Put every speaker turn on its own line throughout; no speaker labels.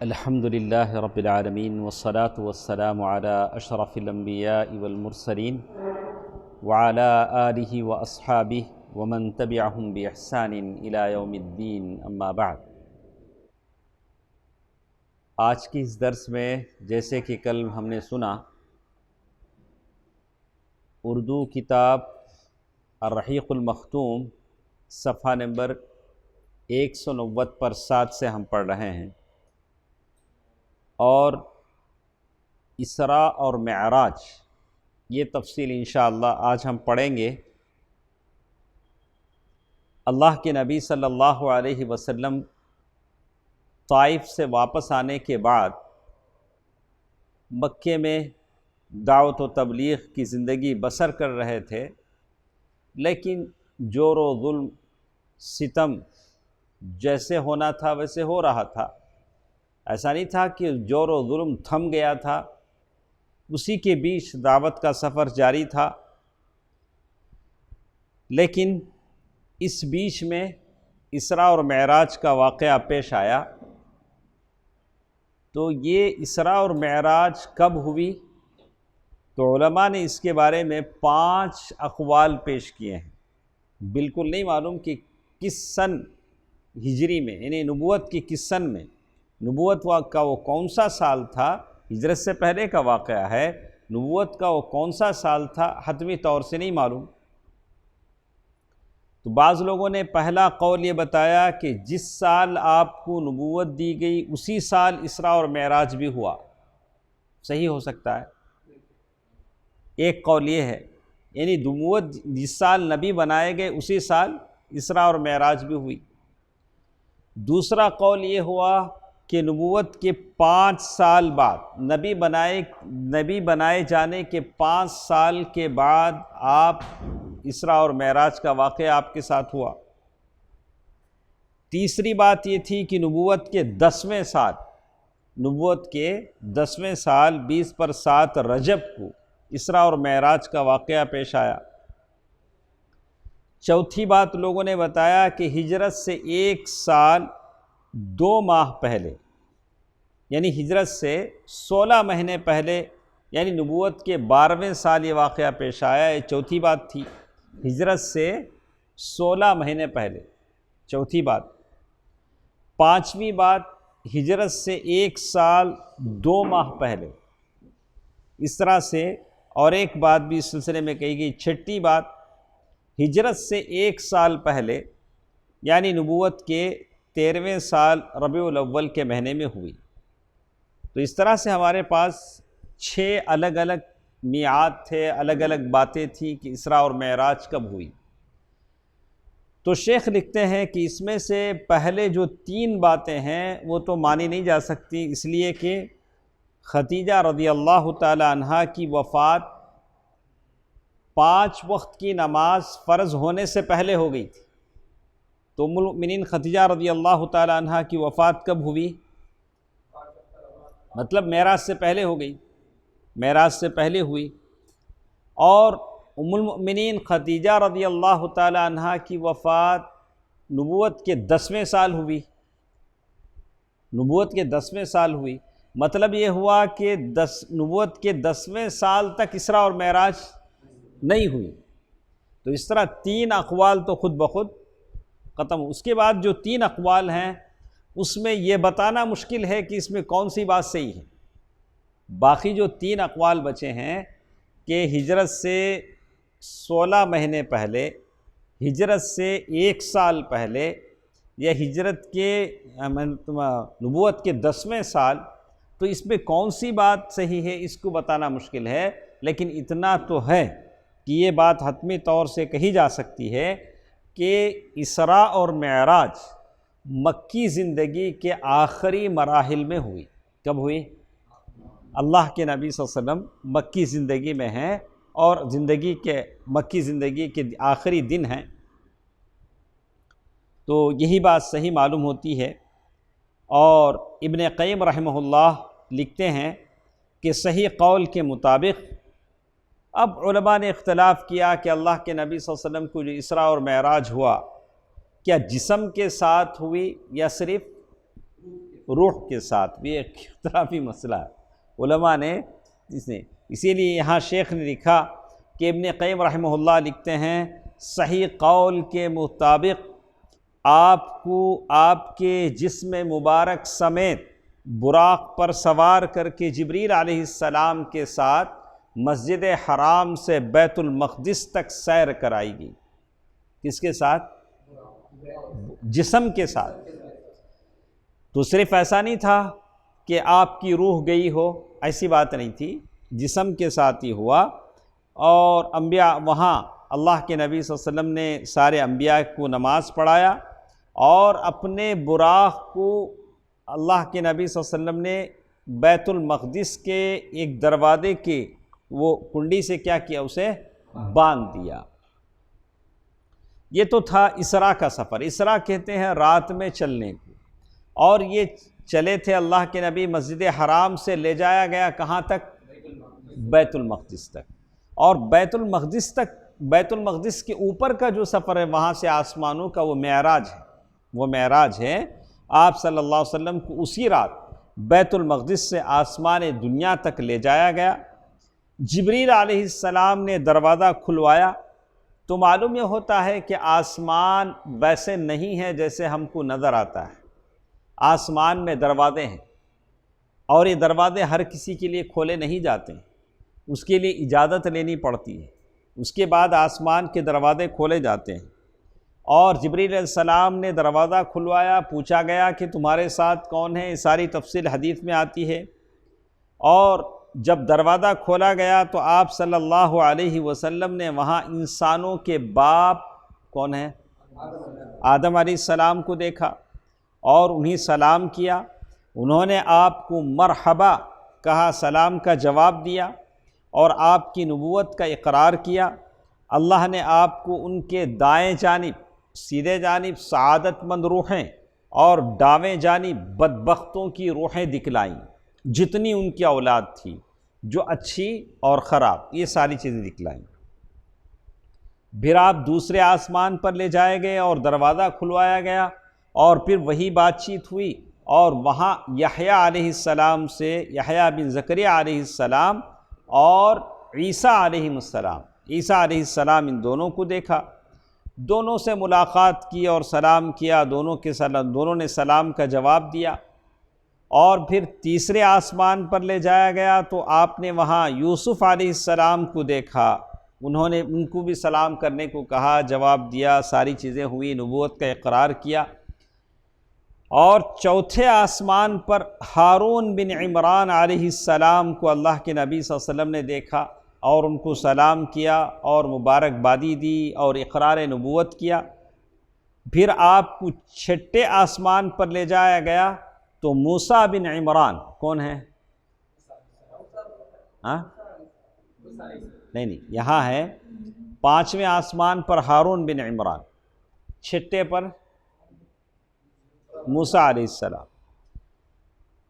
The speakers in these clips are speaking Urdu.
الحمد للہ رب العالمین والصلاة والسلام علی اشرف الانبیاء والمرسلین وعلی آلہ واصحابہ ومن تبعہم باحسان الی یوم الدین، اما بعد۔ آج کی اس درس میں جیسے کہ کل ہم نے سنا، اردو کتاب الرحیق المختوم صفحہ نمبر 190 پر 7 سے ہم پڑھ رہے ہیں، اور اسراء اور معراج یہ تفصیل انشاءاللہ آج ہم پڑھیں گے۔ اللہ کے نبی صلی اللہ علیہ وسلم طائف سے واپس آنے کے بعد مکے میں دعوت و تبلیغ کی زندگی بسر کر رہے تھے، لیکن جور و ظلم ستم جیسے ہونا تھا ویسے ہو رہا تھا۔ ایسا نہیں تھا کہ جور و ظلم تھم گیا تھا، اسی کے بیچ دعوت کا سفر جاری تھا۔ لیکن اس بیچ میں اسراء اور معراج کا واقعہ پیش آیا۔ تو یہ اسراء اور معراج کب ہوئی؟ تو علماء نے اس کے بارے میں 5 اقوال پیش کیے ہیں۔ بالکل نہیں معلوم کہ کس سن ہجری میں، یعنی نبوت کی کس سن میں، نبوت کا وہ کون سا سال تھا، ہجرت سے پہلے کا واقعہ ہے، نبوت کا وہ کون سا سال تھا حتمی طور سے نہیں معلوم۔ تو بعض لوگوں نے پہلا قول یہ بتایا کہ جس سال آپ کو نبوت دی گئی اسی سال اسراء اور معراج بھی ہوا، صحیح ہو سکتا ہے۔ ایک قول یہ ہے، یعنی نبوت جس سال نبی بنائے گئے اسی سال اسراء اور معراج بھی ہوئی۔ دوسرا قول یہ ہوا کہ نبوت کے 5 سال بعد، نبی بنائے جانے کے 5 سال کے بعد آپ اسراء اور معراج کا واقعہ آپ کے ساتھ ہوا۔ تیسری بات یہ تھی کہ نبوت کے 10ویں سال 20/7 رجب کو اسراء اور معراج کا واقعہ پیش آیا۔ چوتھی بات لوگوں نے بتایا کہ ہجرت سے 1 سال 2 ماہ پہلے، یعنی ہجرت سے 16 مہینے پہلے، یعنی نبوت کے 12ویں سال یہ واقعہ پیش آیا۔ یہ چوتھی بات تھی، ہجرت سے 16 مہینے پہلے، چوتھی بات۔ 5ویں بات، ہجرت سے 1 سال 2 ماہ پہلے، اس طرح سے اور ایک بات بھی اس سلسلے میں کہی گئی۔ 6ٹھی بات، ہجرت سے 1 سال پہلے، یعنی نبوت کے 13ویں سال ربیع الاول کے مہینے میں ہوئی۔ تو اس طرح سے ہمارے پاس 6 الگ الگ میعاد تھے، الگ الگ باتیں تھیں کہ اسراء اور معراج کب ہوئی۔ تو شیخ لکھتے ہیں کہ اس میں سے پہلے جو 3 باتیں ہیں وہ تو مانی نہیں جا سکتی، اس لیے کہ خدیجہ رضی اللہ تعالی عنہا کی وفات 5 وقت کی نماز فرض ہونے سے پہلے ہو گئی تھی۔ تو ام المؤمنین خدیجہ رضی اللہ تعالی عنہا کی وفات کب ہوئی؟ مطلب معراج سے پہلے ہو گئی، معراج سے پہلے ہوئی۔ اور ام المؤمنین خدیجہ رضی اللہ تعالی عنہا کی وفات نبوت کے 10ویں سال ہوئی، نبوت کے 10ویں سال ہوئی۔ مطلب یہ ہوا کہ نبوت کے 10ویں سال تک اسراء اور معراج نہیں ہوئی۔ تو اس طرح 3 اقوال تو خود بخود ختم۔ اس کے بعد جو 3 اقوال ہیں اس میں یہ بتانا مشکل ہے کہ اس میں کون سی بات صحیح ہے۔ باقی جو 3 اقوال بچے ہیں کہ ہجرت سے 16 مہینے پہلے، ہجرت سے 1 سال پہلے، یا ہجرت کے نبوت کے 10ویں سال، تو اس میں کون سی بات صحیح ہے اس کو بتانا مشکل ہے۔ لیکن اتنا تو ہے کہ یہ بات حتمی طور سے کہی جا سکتی ہے کہ اسراء اور معراج مکی زندگی کے آخری مراحل میں ہوئی۔ کب ہوئی؟ اللہ کے نبی صلی اللہ علیہ وسلم مکی زندگی میں ہیں، اور مکی زندگی کے آخری دن ہیں، تو یہی بات صحیح معلوم ہوتی ہے۔ اور ابن قیم رحمہ اللہ لکھتے ہیں کہ صحیح قول کے مطابق اب علماء نے اختلاف کیا کہ اللہ کے نبی صلی اللہ علیہ وسلم کو جو اسراء اور معراج ہوا، کیا جسم کے ساتھ ہوئی یا صرف روح کے ساتھ بھی ایک اختلافی مسئلہ ہے، علماء نے اسی لیے یہاں شیخ نے لکھا کہ ابن قیم رحمہ اللہ لکھتے ہیں صحیح قول کے مطابق آپ کو آپ کے جسم مبارک سمیت براق پر سوار کر کے جبریل علیہ السلام کے ساتھ مسجد حرام سے بیت المقدس تک سیر کرائی گئی۔ کس کے ساتھ؟ جسم کے ساتھ۔ تو صرف ایسا نہیں تھا کہ آپ کی روح گئی ہو، ایسی بات نہیں تھی، جسم کے ساتھ ہی ہوا۔ اور انبیاء وہاں اللہ کے نبی صلی اللہ علیہ وسلم نے سارے انبیاء کو نماز پڑھایا، اور اپنے براق کو اللہ کے نبی صلی اللہ علیہ وسلم نے بیت المقدس کے ایک دروازے کے وہ کنڈی سے کیا کیا، اسے باندھ دیا۔ یہ تو تھا اسراء کا سفر۔ اسراء کہتے ہیں رات میں چلنے کو، اور یہ چلے تھے اللہ کے نبی، مسجد حرام سے لے جایا گیا کہاں تک؟ بیت المقدس تک۔ اور بیت المقدس کے اوپر کا جو سفر ہے وہاں سے آسمانوں کا، وہ معراج ہے۔ آپ صلی اللہ علیہ وسلم کو اسی رات بیت المقدس سے آسمان دنیا تک لے جایا گیا۔ جبریل علیہ السلام نے دروازہ کھلوایا، تو معلوم یہ ہوتا ہے کہ آسمان ویسے نہیں ہے جیسے ہم کو نظر آتا ہے۔ آسمان میں دروازے ہیں، اور یہ دروازے ہر کسی کے لیے کھولے نہیں جاتے ہیں، اس کے لیے اجازت لینی پڑتی ہے، اس کے بعد آسمان کے دروازے کھولے جاتے ہیں۔ اور جبریل علیہ السلام نے دروازہ کھلوایا، پوچھا گیا کہ تمہارے ساتھ کون ہے، یہ ساری تفصیل حدیث میں آتی ہے۔ اور جب دروازہ کھولا گیا تو آپ صلی اللہ علیہ وسلم نے وہاں انسانوں کے باپ کون ہیں؟ آدم علیہ السلام کو دیکھا، اور انہیں سلام کیا۔ انہوں نے آپ کو مرحبا کہا، سلام کا جواب دیا، اور آپ کی نبوت کا اقرار کیا۔ اللہ نے آپ کو ان کے دائیں جانب سیدھے جانب سعادت مند روحیں اور داویں جانب بدبختوں کی روحیں دکھلائیں، جتنی ان کی اولاد تھی، جو اچھی اور خراب، یہ ساری چیزیں دکھلائیں۔ پھر آپ دوسرے آسمان پر لے جائے گئے اور دروازہ کھلوایا گیا، اور پھر وہی بات چیت ہوئی، اور وہاں یحییٰ علیہ السلام سے یحییٰ بن زکریا علیہ السلام اور عیسیٰ علیہ السلام ان دونوں کو دیکھا، دونوں سے ملاقات کی اور سلام کیا، دونوں نے سلام کا جواب دیا۔ اور پھر تیسرے آسمان پر لے جایا گیا تو آپ نے وہاں یوسف علیہ السلام کو دیکھا، انہوں نے ان کو بھی سلام کرنے کو کہا، جواب دیا، ساری چیزیں ہوئی، نبوت کا اقرار کیا۔ اور چوتھے آسمان پر ہارون بن عمران علیہ السلام کو اللہ کے نبی صلی اللہ علیہ وسلم نے دیکھا، اور ان کو سلام کیا اور مبارکبادی دی اور اقرار نبوت کیا۔ پھر آپ کو چھٹے آسمان پر لے جایا گیا تو موسیٰ بن عمران کون ہے؟ نہیں، یہاں ہے پانچویں آسمان پر ہارون بن عمران، چھٹے پر موسیٰ علیہ السلام۔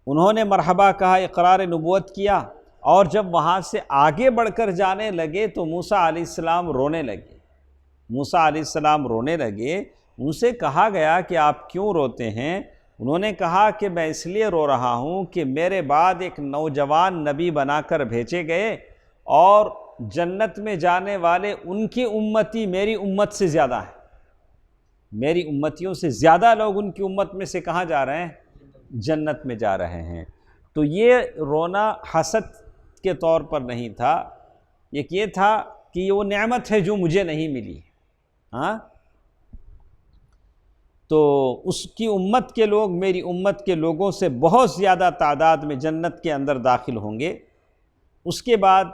انہوں نے مرحبا کہا، اقرار نبوت کیا، اور جب وہاں سے آگے بڑھ کر جانے لگے تو موسیٰ علیہ السلام رونے لگے۔ ان سے کہا گیا کہ آپ کیوں روتے ہیں؟ انہوں نے کہا کہ میں اس لیے رو رہا ہوں کہ میرے بعد ایک نوجوان نبی بنا کر بھیجے گئے، اور جنت میں جانے والے ان کی امتی میری امت سے زیادہ ہیں، میری امتیوں سے زیادہ لوگ ان کی امت میں سے کہاں جا رہے ہیں؟ جنت میں جا رہے ہیں۔ تو یہ رونا حسد کے طور پر نہیں تھا، یہ تھا کہ یہ وہ نعمت ہے جو مجھے نہیں ملی۔ تو اس کی امت کے لوگ میری امت کے لوگوں سے بہت زیادہ تعداد میں جنت کے اندر داخل ہوں گے۔ اس کے بعد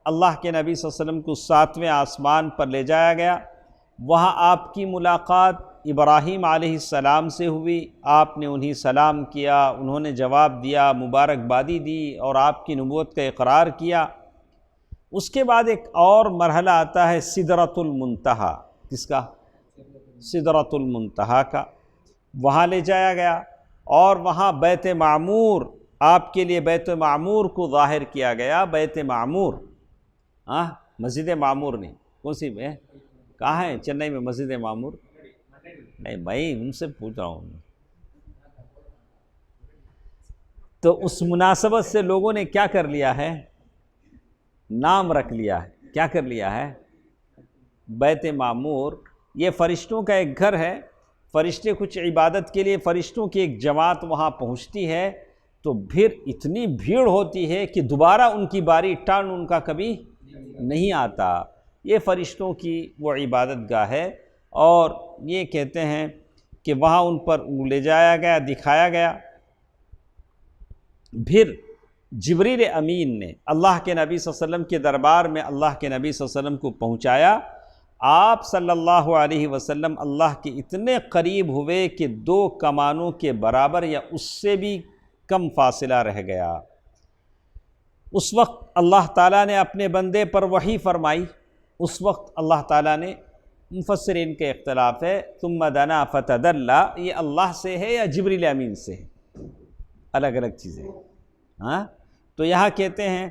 اللہ کے نبی صلی اللہ علیہ وسلم کو ساتویں آسمان پر لے جایا گیا، وہاں آپ کی ملاقات ابراہیم علیہ السلام سے ہوئی، آپ نے انہیں سلام کیا، انہوں نے جواب دیا، مبارکبادی دی اور آپ کی نبوت کا اقرار کیا۔ اس کے بعد ایک اور مرحلہ آتا ہے سدرۃ المنتہا، کس کا؟ سدرۃ المنتہا کا۔ وہاں لے جایا گیا، اور وہاں بیت معمور، آپ کے لیے بیت معمور کو ظاہر کیا گیا۔ بیت معمور، مسجد معمور نہیں، کون سی میں کہاں ہے؟ چنئی میں مسجد معمور نہیں، میں ان سے پوچھ رہا ہوں۔ تو اس مناسبت سے لوگوں نے کیا کر لیا ہے؟ نام رکھ لیا ہے. کیا کر لیا ہے؟ بیت معمور. یہ فرشتوں کا ایک گھر ہے. فرشتے کچھ عبادت کے لیے فرشتوں کی ایک جماعت وہاں پہنچتی ہے تو پھر اتنی بھیڑ ہوتی ہے کہ دوبارہ ان کی باری ٹرن ان کا کبھی نہیں آتا. یہ فرشتوں کی وہ عبادت گاہ ہے. اور یہ کہتے ہیں کہ وہاں ان پر لے جایا گیا، دکھایا گیا. پھر جبریل امین نے اللہ کے نبی صلی اللہ علیہ وسلم کے دربار میں اللہ کے نبی صلی اللہ علیہ وسلم کو پہنچایا. آپ صلی اللہ علیہ وسلم اللہ کے اتنے قریب ہوئے کہ 2 کمانوں کے برابر یا اس سے بھی کم فاصلہ رہ گیا. اس وقت اللہ تعالیٰ نے اپنے بندے پر وحی فرمائی. اس وقت اللہ تعالیٰ نے، مفسرین کے اختلاف ہے، ثم دنا فتدلی، یہ اللہ سے ہے یا جبریل امین سے ہے؟ الگ الگ چیزیں. ہاں، تو یہاں کہتے ہیں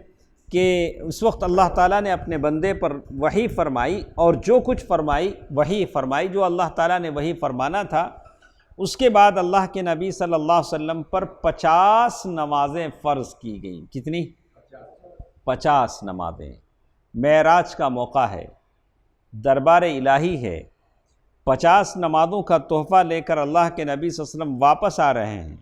کہ اس وقت اللہ تعالیٰ نے اپنے بندے پر وحی فرمائی، اور جو کچھ فرمائی وحی فرمائی، جو اللہ تعالیٰ نے وحی فرمانا تھا. اس کے بعد اللہ کے نبی صلی اللہ علیہ وسلم پر 50 نمازیں فرض کی گئیں. کتنی؟ 50 نمازیں. معراج کا موقع ہے، دربار الہی ہے. 50 نمازوں کا تحفہ لے کر اللہ کے نبی صلی اللہ علیہ وسلم واپس آ رہے ہیں.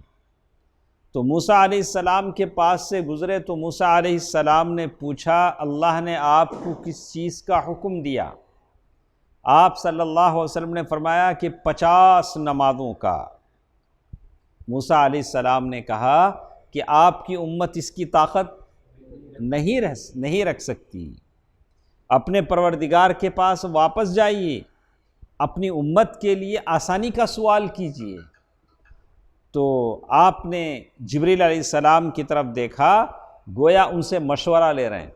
تو موسیٰ علیہ السلام کے پاس سے گزرے تو موسیٰ علیہ السلام نے پوچھا، اللہ نے آپ کو کس چیز کا حکم دیا؟ آپ صلی اللہ علیہ وسلم نے فرمایا کہ 50 نمازوں کا. موسیٰ علیہ السلام نے کہا کہ آپ کی امت اس کی طاقت نہیں رکھ سکتی. اپنے پروردگار کے پاس واپس جائیے، اپنی امت کے لیے آسانی کا سوال کیجیے. تو آپ نے جبریل علیہ السلام کی طرف دیکھا، گویا ان سے مشورہ لے رہے ہیں.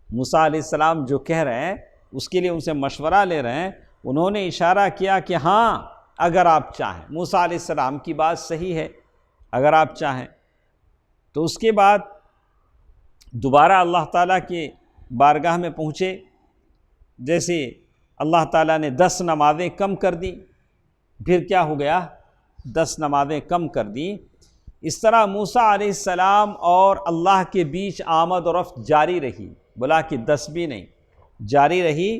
موسیٰ علیہ السلام جو کہہ رہے ہیں اس کے لیے ان سے مشورہ لے رہے ہیں. انہوں نے اشارہ کیا کہ ہاں اگر آپ چاہیں. موسیٰ علیہ السلام کی بات صحیح ہے، اگر آپ چاہیں. تو اس کے بعد دوبارہ اللہ تعالیٰ کے بارگاہ میں پہنچے. جیسے اللہ تعالیٰ نے 10 نمازیں کم کر دیں. پھر کیا ہو گیا؟ 10 نمازیں کم کر دیں. اس طرح موسیٰ علیہ السلام اور اللہ کے بیچ آمد و رفت جاری رہی. بلا کہ 10 بھی نہیں، جاری رہی،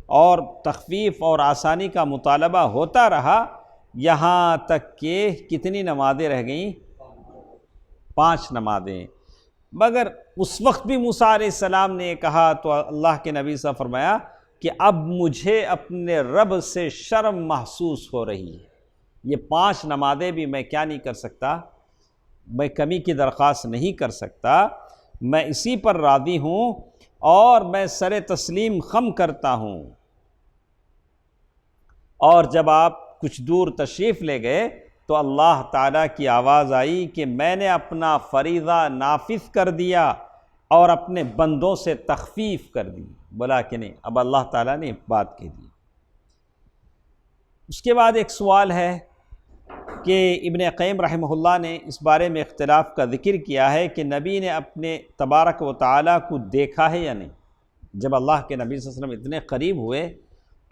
اور تخفیف اور آسانی کا مطالبہ ہوتا رہا، یہاں تک کہ کتنی نمازیں رہ گئیں؟ 5 نمازیں. مگر اس وقت بھی موسیٰ علیہ السلام نے کہا تو اللہ کے نبی صلی اللہ علیہ وسلم فرمایا کہ اب مجھے اپنے رب سے شرم محسوس ہو رہی ہے. یہ 5 نمازیں بھی میں کیا نہیں کر سکتا؟ میں کمی کی درخواست نہیں کر سکتا. میں اسی پر راضی ہوں اور میں سر تسلیم خم کرتا ہوں. اور جب آپ کچھ دور تشریف لے گئے تو اللہ تعالیٰ کی آواز آئی کہ میں نے اپنا فریضہ نافذ کر دیا اور اپنے بندوں سے تخفیف کر دی. بولا کہ نہیں، اب اللہ تعالیٰ نے بات کہہ دی. اس کے بعد ایک سوال ہے کہ ابن قیم رحمہ اللہ نے اس بارے میں اختلاف کا ذکر کیا ہے کہ نبی نے اپنے تبارک و تعالیٰ کو دیکھا ہے یا نہیں. جب اللہ کے نبی صلی اللہ علیہ وسلم اتنے قریب ہوئے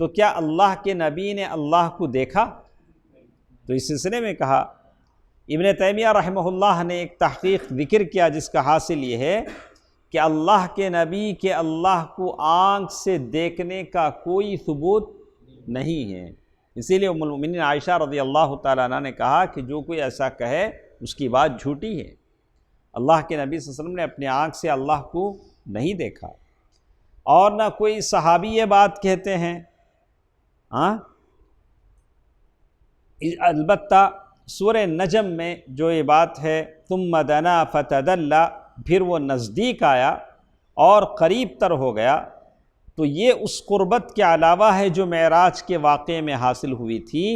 تو کیا اللہ کے نبی نے اللہ کو دیکھا؟ تو اس سلسلے میں کہا، ابن تیمیہ رحمہ اللہ نے ایک تحقیق ذکر کیا جس کا حاصل یہ ہے کہ اللہ کے نبی کے اللہ کو آنکھ سے دیکھنے کا کوئی ثبوت نہیں ہے. اسی لیے ام المؤمنین عائشہ رضی اللہ تعالیٰ عنہ نے کہا کہ جو کوئی ایسا کہے اس کی بات جھوٹی ہے. اللہ کے نبی صلی اللہ علیہ وسلم نے اپنے آنکھ سے اللہ کو نہیں دیکھا، اور نہ کوئی صحابی یہ بات کہتے ہیں. البتہ سورہ نجم میں جو یہ بات ہے ثم دنا فتدلی، پھر وہ نزدیک آیا اور قریب تر ہو گیا، تو یہ اس قربت کے علاوہ ہے جو معراج کے واقعے میں حاصل ہوئی تھی.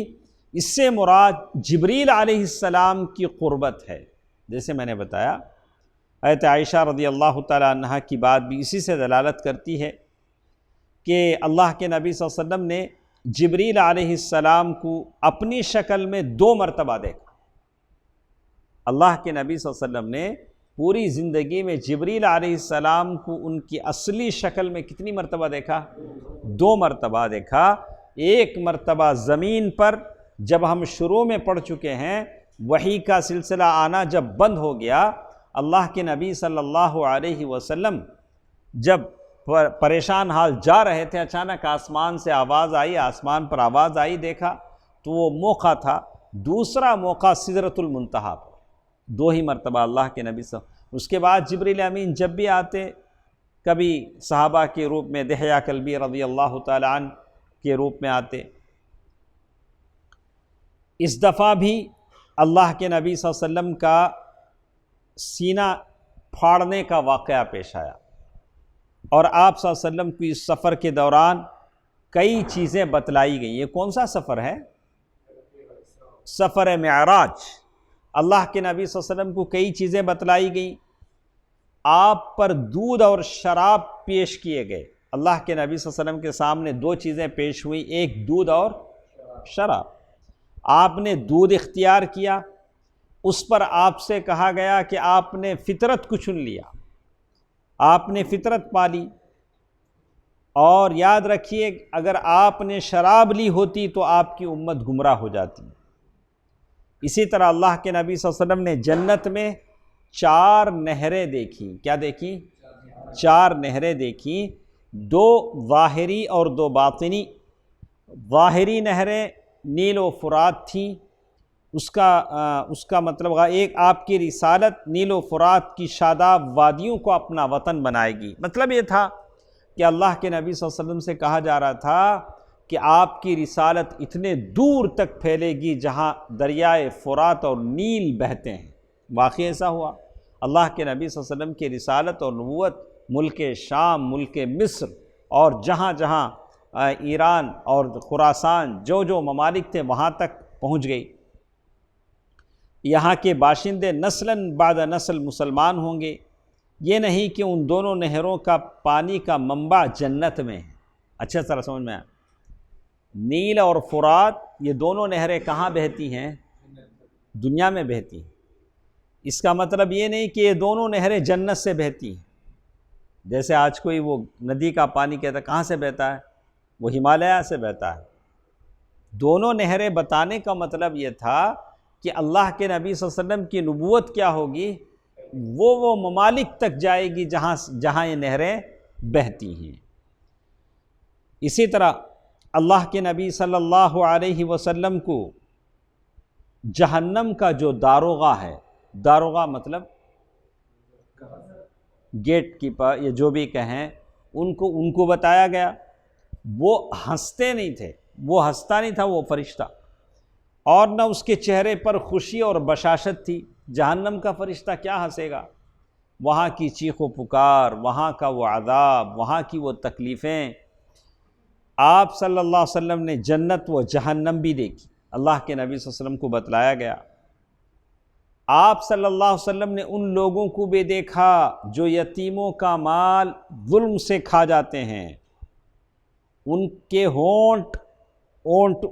اس سے مراد جبریل علیہ السلام کی قربت ہے. جیسے میں نے بتایا حضرت عائشہ رضی اللہ تعالیٰ عنہ کی بات بھی اسی سے دلالت کرتی ہے کہ اللہ کے نبی صلی اللہ علیہ وسلم نے جبریل علیہ السلام کو اپنی شکل میں 2 مرتبہ دیکھا. اللہ کے نبی صلی اللہ علیہ وسلم نے پوری زندگی میں جبریل علیہ السلام کو ان کی اصلی شکل میں کتنی مرتبہ دیکھا؟ 2 مرتبہ دیکھا. ایک مرتبہ زمین پر جب ہم شروع میں پڑھ چکے ہیں وحی کا سلسلہ آنا جب بند ہو گیا، اللہ کے نبی صلی اللہ علیہ وسلم جب پریشان حال جا رہے تھے، اچانک آسمان سے آواز آئی، آسمان پر آواز آئی، دیکھا تو وہ موقع تھا، دوسرا موقع سدرۃ المنتہا پر، 2 ہی مرتبہ اللہ کے نبی صلی اللہ علیہ وسلم۔ اس کے بعد جبریل امین جب بھی آتے، کبھی صحابہ کے روپ میں دحیہ کلبی رضی اللہ تعالی عنہ کے روپ میں آتے۔ اس دفعہ بھی اللہ کے نبی صلی اللہ علیہ وسلم کا سینہ پھاڑنے کا واقعہ پیش آیا، اور آپ صلی اللہ علیہ وسلم کو اس سفر کے دوران کئی چیزیں بتلائی گئیں۔ یہ کون سا سفر ہے؟ سفر معراج۔ اللہ کے نبی صلی اللہ علیہ وسلم کو کئی چیزیں بتلائی گئیں، آپ پر دودھ اور شراب پیش کیے گئے۔ اللہ کے نبی صلی اللہ علیہ وسلم کے سامنے 2 چیزیں پیش ہوئیں، ایک دودھ اور شراب۔ آپ نے دودھ اختیار کیا، اس پر آپ سے کہا گیا کہ آپ نے فطرت کو چن لیا، آپ نے فطرت پالی، اور یاد رکھیے اگر آپ نے شراب لی ہوتی تو آپ کی امت گمراہ ہو جاتی۔ اسی طرح اللہ کے نبی صلی اللہ علیہ وسلم نے جنت میں 4 نہریں دیکھی۔ کیا دیکھی؟ 4 نہریں دیکھی، 2 ظاہری اور 2 باطنی۔ ظاہری نہریں نیل و فرات تھیں، اس کا مطلب ایک آپ کی رسالت نیل و فرات کی شاداب وادیوں کو اپنا وطن بنائے گی۔ مطلب یہ تھا کہ اللہ کے نبی صلی اللہ علیہ وسلم سے کہا جا رہا تھا کہ آپ کی رسالت اتنے دور تک پھیلے گی جہاں دریائے فرات اور نیل بہتے ہیں۔ واقعی ایسا ہوا۔ اللہ کے نبی صلی اللہ علیہ وسلم کی رسالت اور نبوت ملک شام، ملک مصر اور جہاں جہاں ایران اور خراسان جو ممالک تھے وہاں تک پہنچ گئی۔ یہاں کے باشندے نسلاً بعد نسل مسلمان ہوں گے۔ یہ نہیں کہ ان دونوں نہروں کا پانی کا منبع جنت میں ہے۔ اچھا طرح سمجھ میں آیا؟ نیل اور فرات یہ دونوں نہریں کہاں بہتی ہیں؟ دنیا میں بہتی ہیں۔ اس کا مطلب یہ نہیں کہ یہ دونوں نہریں جنت سے بہتی ہیں۔ جیسے آج کوئی وہ ندی کا پانی کہتا ہے کہاں سے بہتا ہے؟ وہ ہمالیہ سے بہتا ہے۔ دونوں نہریں بتانے کا مطلب یہ تھا کہ اللہ کے نبی صلی اللہ علیہ وسلم کی نبوت کیا ہوگی؟ وہ ممالک تک جائے گی جہاں یہ نہریں بہتی ہیں۔ اسی طرح اللہ کے نبی صلی اللہ علیہ وسلم کو جہنم کا جو داروغہ ہے، داروغہ مطلب گیٹ کیپر یا جو بھی کہیں، ان کو بتایا گیا۔ وہ ہنستے نہیں تھے، وہ ہنستا نہیں تھا، وہ فرشتہ، اور نہ اس کے چہرے پر خوشی اور بشاشت تھی۔ جہنم کا فرشتہ کیا ہنسے گا؟ وہاں کی چیخ و پکار، وہاں کا وہ عذاب، وہاں کی وہ تکلیفیں۔ آپ صلی اللہ علیہ وسلم نے جنت و جہنم بھی دیکھی، اللہ کے نبی صلی اللہ علیہ وسلم کو بتلایا گیا۔ آپ صلی اللہ علیہ وسلم نے ان لوگوں کو بھی دیکھا جو یتیموں کا مال ظلم سے کھا جاتے ہیں۔ ان کے ہونٹ اونٹ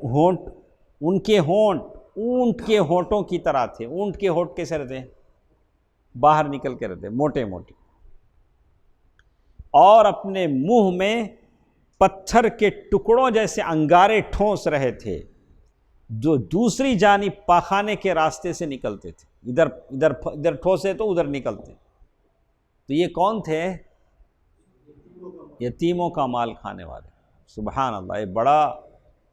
کے ہونٹوں کی طرح تھے۔ اونٹ کے ہونٹ کیسے رہتے ہیں؟ باہر نکل کے رہتے، موٹے موٹے، اور اپنے منہ میں پتھر کے ٹکڑوں جیسے انگارے ٹھونس رہے تھے جو دوسری جانب پاخانے کے راستے سے نکلتے تھے۔ ادھر ٹھوسے تو ادھر نکلتے۔ تو یہ کون تھے؟ یتیموں کا مال کھانے والے۔ سبحان اللہ، یہ بڑا،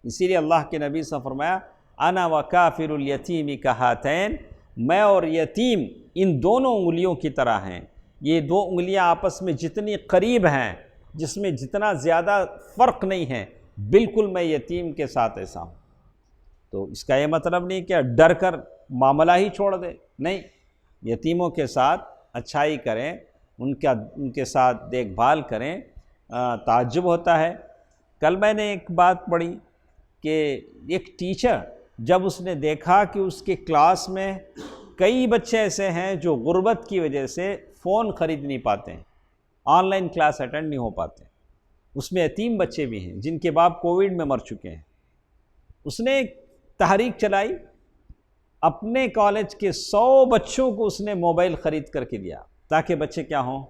اسی لیے اللہ کے نبی صلی اللہ علیہ وسلم نے فرمایا انا وکافر الیتیم کہاتین، میں اور یتیم ان دونوں انگلیوں کی طرح ہیں۔ یہ 2 انگلیاں آپس میں جتنی قریب ہیں، جس میں جتنا زیادہ فرق نہیں ہے، بالکل میں یتیم کے ساتھ ایسا ہوں۔ تو اس کا یہ مطلب نہیں کہ ڈر کر معاملہ ہی چھوڑ دے، نہیں، یتیموں کے ساتھ اچھائی کریں، ان کے ساتھ دیکھ بھال کریں۔ تعجب ہوتا ہے، کل میں نے ایک بات پڑھی کہ ایک ٹیچر جب اس نے دیکھا کہ اس کے کلاس میں کئی بچے ایسے ہیں جو غربت کی وجہ سے فون خرید نہیں پاتے ہیں، آن لائن کلاس اٹینڈ نہیں ہو پاتے، اس میں یتیم بچے بھی ہیں جن کے باپ کووڈ میں مر چکے ہیں۔ اس نے ایک تحریک چلائی، اپنے کالج کے 100 بچوں کو اس نے موبائل خرید کر کے دیا تاکہ بچے کیا ہوں؟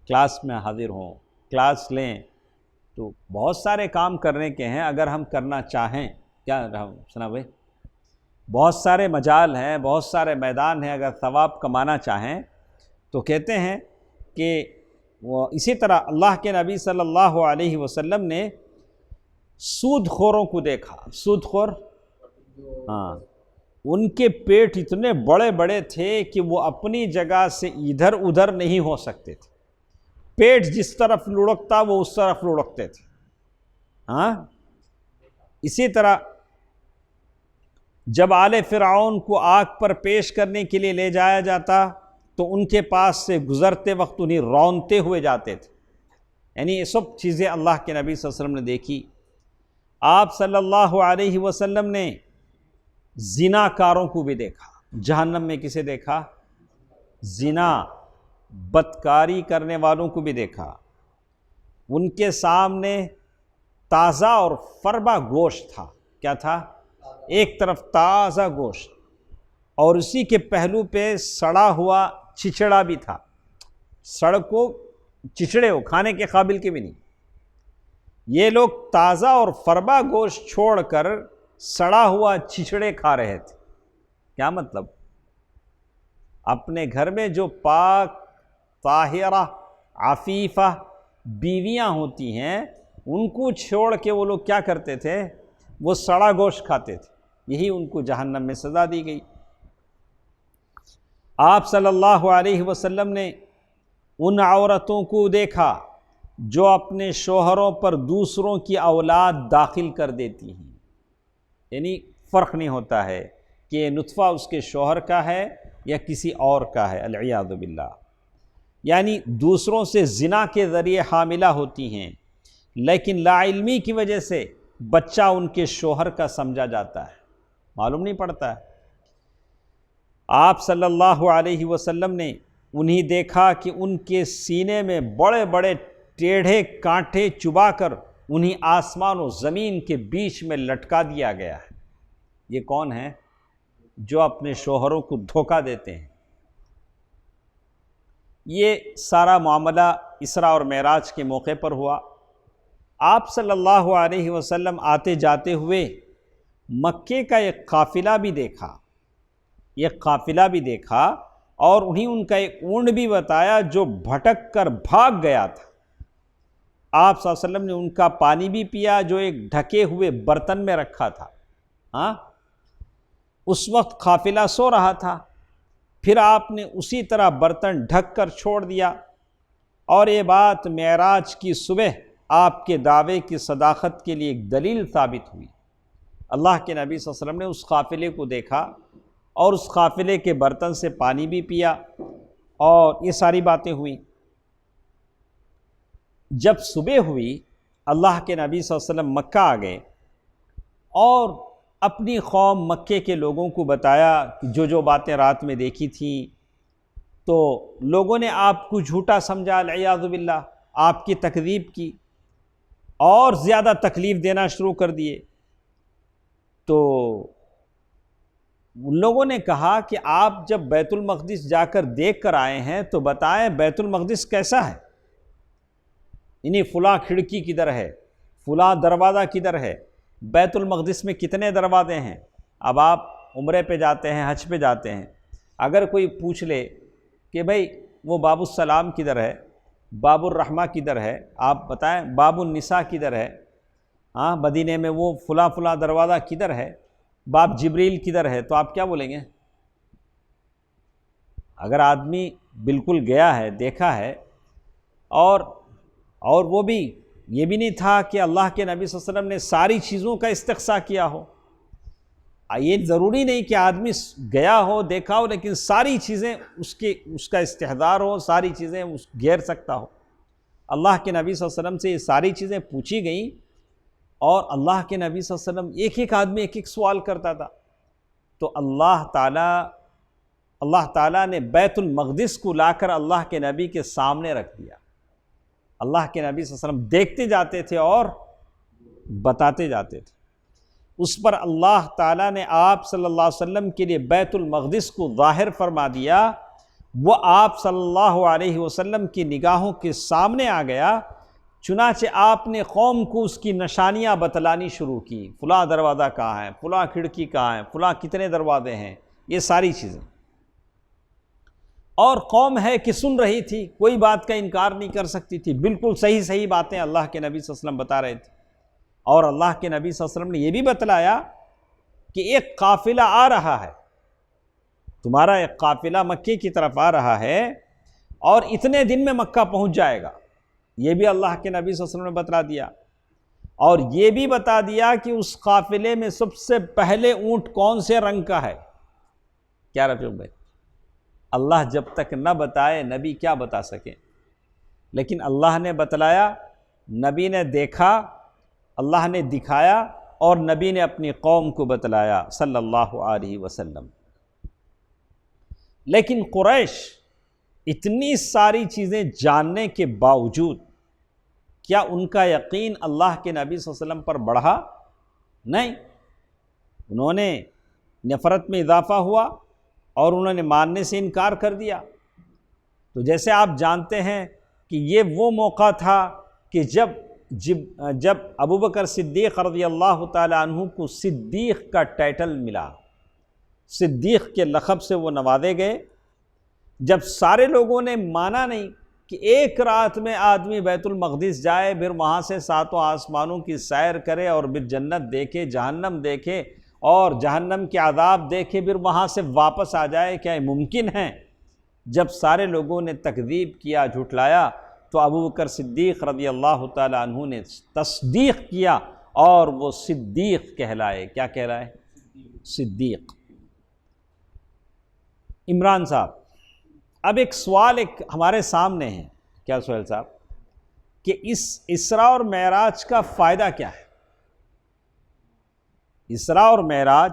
کلاس میں حاضر ہوں، کلاس لیں۔ تو بہت سارے کام کرنے کے ہیں اگر ہم کرنا چاہیں۔ کیا رہا سنا بھائی؟ بہت سارے مجال ہیں، بہت سارے میدان ہیں، اگر ثواب کمانا چاہیں تو کہتے ہیں کہ وہ اسی طرح اللہ کے نبی صلی اللہ علیہ وسلم نے سود خوروں کو دیکھا۔ سود خور، ہاں، ان کے پیٹ اتنے بڑے بڑے تھے کہ وہ اپنی جگہ سے ادھر ادھر نہیں ہو سکتے تھے، پیٹ جس طرف لڑکتا وہ اس طرف لڑکتے تھے۔ ہاں، اسی طرح جب آل فرعون کو آگ پر پیش کرنے کے لیے لے جایا جاتا تو ان کے پاس سے گزرتے وقت انہیں رونتے ہوئے جاتے تھے۔ یعنی یہ سب چیزیں اللہ کے نبی صلی اللہ علیہ وسلم نے دیکھی۔ آپ صلی اللہ علیہ وسلم نے زنا کاروں کو بھی دیکھا۔ جہنم میں کسے دیکھا؟ زنا، بدکاری کرنے والوں کو بھی دیکھا۔ ان کے سامنے تازہ اور فربا گوشت تھا۔ کیا تھا؟ ایک طرف تازہ گوشت اور اسی کے پہلو پہ سڑا ہوا چچڑا بھی تھا۔ سڑکو چچڑے ہو، کھانے کے قابل کے بھی نہیں۔ یہ لوگ تازہ اور فربا گوشت چھوڑ کر سڑا ہوا چچڑے کھا رہے تھے۔ کیا مطلب؟ اپنے گھر میں جو پاک طاہرہ عفیفہ بیویاں ہوتی ہیں ان کو چھوڑ کے وہ لوگ کیا کرتے تھے؟ وہ سڑا گوشت کھاتے تھے۔ یہی ان کو جہنم میں سزا دی گئی۔ آپ صلی اللہ علیہ وسلم نے ان عورتوں کو دیکھا جو اپنے شوہروں پر دوسروں کی اولاد داخل کر دیتی ہیں۔ یعنی فرق نہیں ہوتا ہے کہ یہ نطفہ اس کے شوہر کا ہے یا کسی اور کا ہے، العیاذ باللہ۔ یعنی دوسروں سے زنا کے ذریعے حاملہ ہوتی ہیں، لیکن لا علمی کی وجہ سے بچہ ان کے شوہر کا سمجھا جاتا ہے، معلوم نہیں پڑتا ہے۔ آپ صلی اللہ علیہ وسلم نے انہیں دیکھا کہ ان کے سینے میں بڑے بڑے ٹیڑھے کانٹے چبا کر انہیں آسمان و زمین کے بیچ میں لٹکا دیا گیا ہے۔ یہ کون ہیں؟ جو اپنے شوہروں کو دھوکہ دیتے ہیں۔ یہ سارا معاملہ اسراء اور معراج کے موقع پر ہوا۔ آپ صلی اللہ علیہ وسلم آتے جاتے ہوئے مکے کا ایک قافلہ بھی دیکھا، اور انہیں ان کا ایک اونٹ بھی بتایا جو بھٹک کر بھاگ گیا تھا۔ آپ صلی اللہ علیہ وسلم نے ان کا پانی بھی پیا جو ایک ڈھکے ہوئے برتن میں رکھا تھا۔ اس وقت قافلہ سو رہا تھا، پھر آپ نے اسی طرح برتن ڈھک کر چھوڑ دیا، اور یہ بات معراج کی صبح آپ کے دعوے کی صداقت کے لیے ایک دلیل ثابت ہوئی۔ اللہ کے نبی صلی اللہ علیہ وسلم نے اس قافلے کو دیکھا اور اس قافلے کے برتن سے پانی بھی پیا، اور یہ ساری باتیں ہوئیں۔ جب صبح ہوئی اللہ کے نبی صلی اللہ علیہ وسلم مکہ آ گئے اور اپنی قوم مکے کے لوگوں کو بتایا کہ جو باتیں رات میں دیکھی تھیں، تو لوگوں نے آپ کو جھوٹا سمجھا، العیاذ باللہ، آپ کی تکذیب کی اور زیادہ تکلیف دینا شروع کر دیے۔ تو ان لوگوں نے کہا کہ آپ جب بیت المقدس جا کر دیکھ کر آئے ہیں تو بتائیں بیت المقدس کیسا ہے؟ یعنی فلاں کھڑکی کدھر ہے، فلاں دروازہ کدھر ہے، بیت المقدس میں کتنے دروازے ہیں؟ اب آپ عمرے پہ جاتے ہیں، حج پہ جاتے ہیں، اگر کوئی پوچھ لے کہ بھئی وہ باب السلام کدھر ہے، باب الرحمہ کدھر ہے، آپ بتائیں باب النساء کدھر ہے، مدینے میں وہ فلاں فلاں دروازہ کدھر ہے، باب جبریل کدھر ہے، تو آپ کیا بولیں گے؟ اگر آدمی بالکل گیا ہے، دیکھا ہے، اور وہ بھی یہ بھی نہیں تھا کہ اللہ کے نبی صلی اللہ علیہ وسلم نے ساری چیزوں کا استقصاء کیا ہو، یہ ضروری نہیں کہ آدمی گیا ہو، دیکھا ہو، لیکن ساری چیزیں اس کا استحضار ہو، ساری چیزیں گھیر سکتا ہو۔ اللہ کے نبی صلی اللہ علیہ وسلم سے یہ ساری چیزیں پوچھی گئیں، اور اللہ کے نبی صلی اللہ علیہ وسلم ایک آدمی ایک سوال کرتا تھا، تو اللہ تعالیٰ نے بیت المقدس کو لا کر اللہ کے نبی کے سامنے رکھ دیا۔ اللہ کے نبی صلی اللہ علیہ وسلم دیکھتے جاتے تھے اور بتاتے جاتے تھے۔ اس پر اللہ تعالیٰ نے آپ صلی اللہ علیہ وسلم کے لیے بیت المقدس کو ظاہر فرما دیا، وہ آپ صلی اللہ علیہ وسلم کی نگاہوں کے سامنے آ گیا، چنانچہ آپ نے قوم کو اس کی نشانیاں بتلانی شروع کی، فلاں دروازہ کہاں ہے، فلاں کھڑکی کہاں ہے، فلاں کتنے دروازے ہیں، یہ ساری چیزیں۔ اور قوم ہے کہ سن رہی تھی، کوئی بات کا انکار نہیں کر سکتی تھی، بالکل صحیح صحیح باتیں اللہ کے نبی صلی اللہ علیہ وسلم بتا رہے تھے۔ اور اللہ کے نبی صلی اللہ علیہ وسلم نے یہ بھی بتلایا کہ ایک قافلہ آ رہا ہے، تمہارا ایک قافلہ مکے کی طرف آ رہا ہے اور اتنے دن میں مکہ پہنچ جائے گا، یہ بھی اللہ کے نبی صلی اللہ علیہ وسلم نے بتلا دیا۔ اور یہ بھی بتا دیا کہ اس قافلے میں سب سے پہلے اونٹ کون سے رنگ کا ہے۔ کیا رفیق بھائی، اللہ جب تک نہ بتائے نبی کیا بتا سکے، لیکن اللہ نے بتلایا، نبی نے دیکھا، اللہ نے دکھایا، اور نبی نے اپنی قوم کو بتلایا صلی اللہ علیہ وسلم۔ لیکن قریش اتنی ساری چیزیں جاننے کے باوجود کیا ان کا یقین اللہ کے نبی صلی اللہ علیہ وسلم پر بڑھا؟ نہیں، انہوں نے نفرت میں اضافہ ہوا اور انہوں نے ماننے سے انکار کر دیا۔ تو جیسے آپ جانتے ہیں کہ یہ وہ موقع تھا کہ جب ابوبکر صدیق رضی اللہ تعالی عنہ کو صدیق کا ٹائٹل ملا، صدیق کے لقب سے وہ نوازے گئے، جب سارے لوگوں نے مانا نہیں کہ ایک رات میں آدمی بیت المقدس جائے، پھر وہاں سے ساتوں آسمانوں کی سیر کرے اور پھر جنت دیکھے، جہنم دیکھے اور جہنم کے عذاب دیکھے، پھر وہاں سے واپس آ جائے، کیا یہ ممکن ہے؟ جب سارے لوگوں نے تکذیب کیا، جھٹلایا، تو ابوبکر صدیق رضی اللہ تعالی عنہ نے تصدیق کیا اور وہ صدیق کہلائے۔ کیا کہلائے؟ صدیق۔ عمران صاحب، اب ایک سوال ہمارے سامنے ہے۔ کیا سہیل صاحب؟ کہ اس اسراء اور معراج کا فائدہ کیا ہے؟ اسراء اور معراج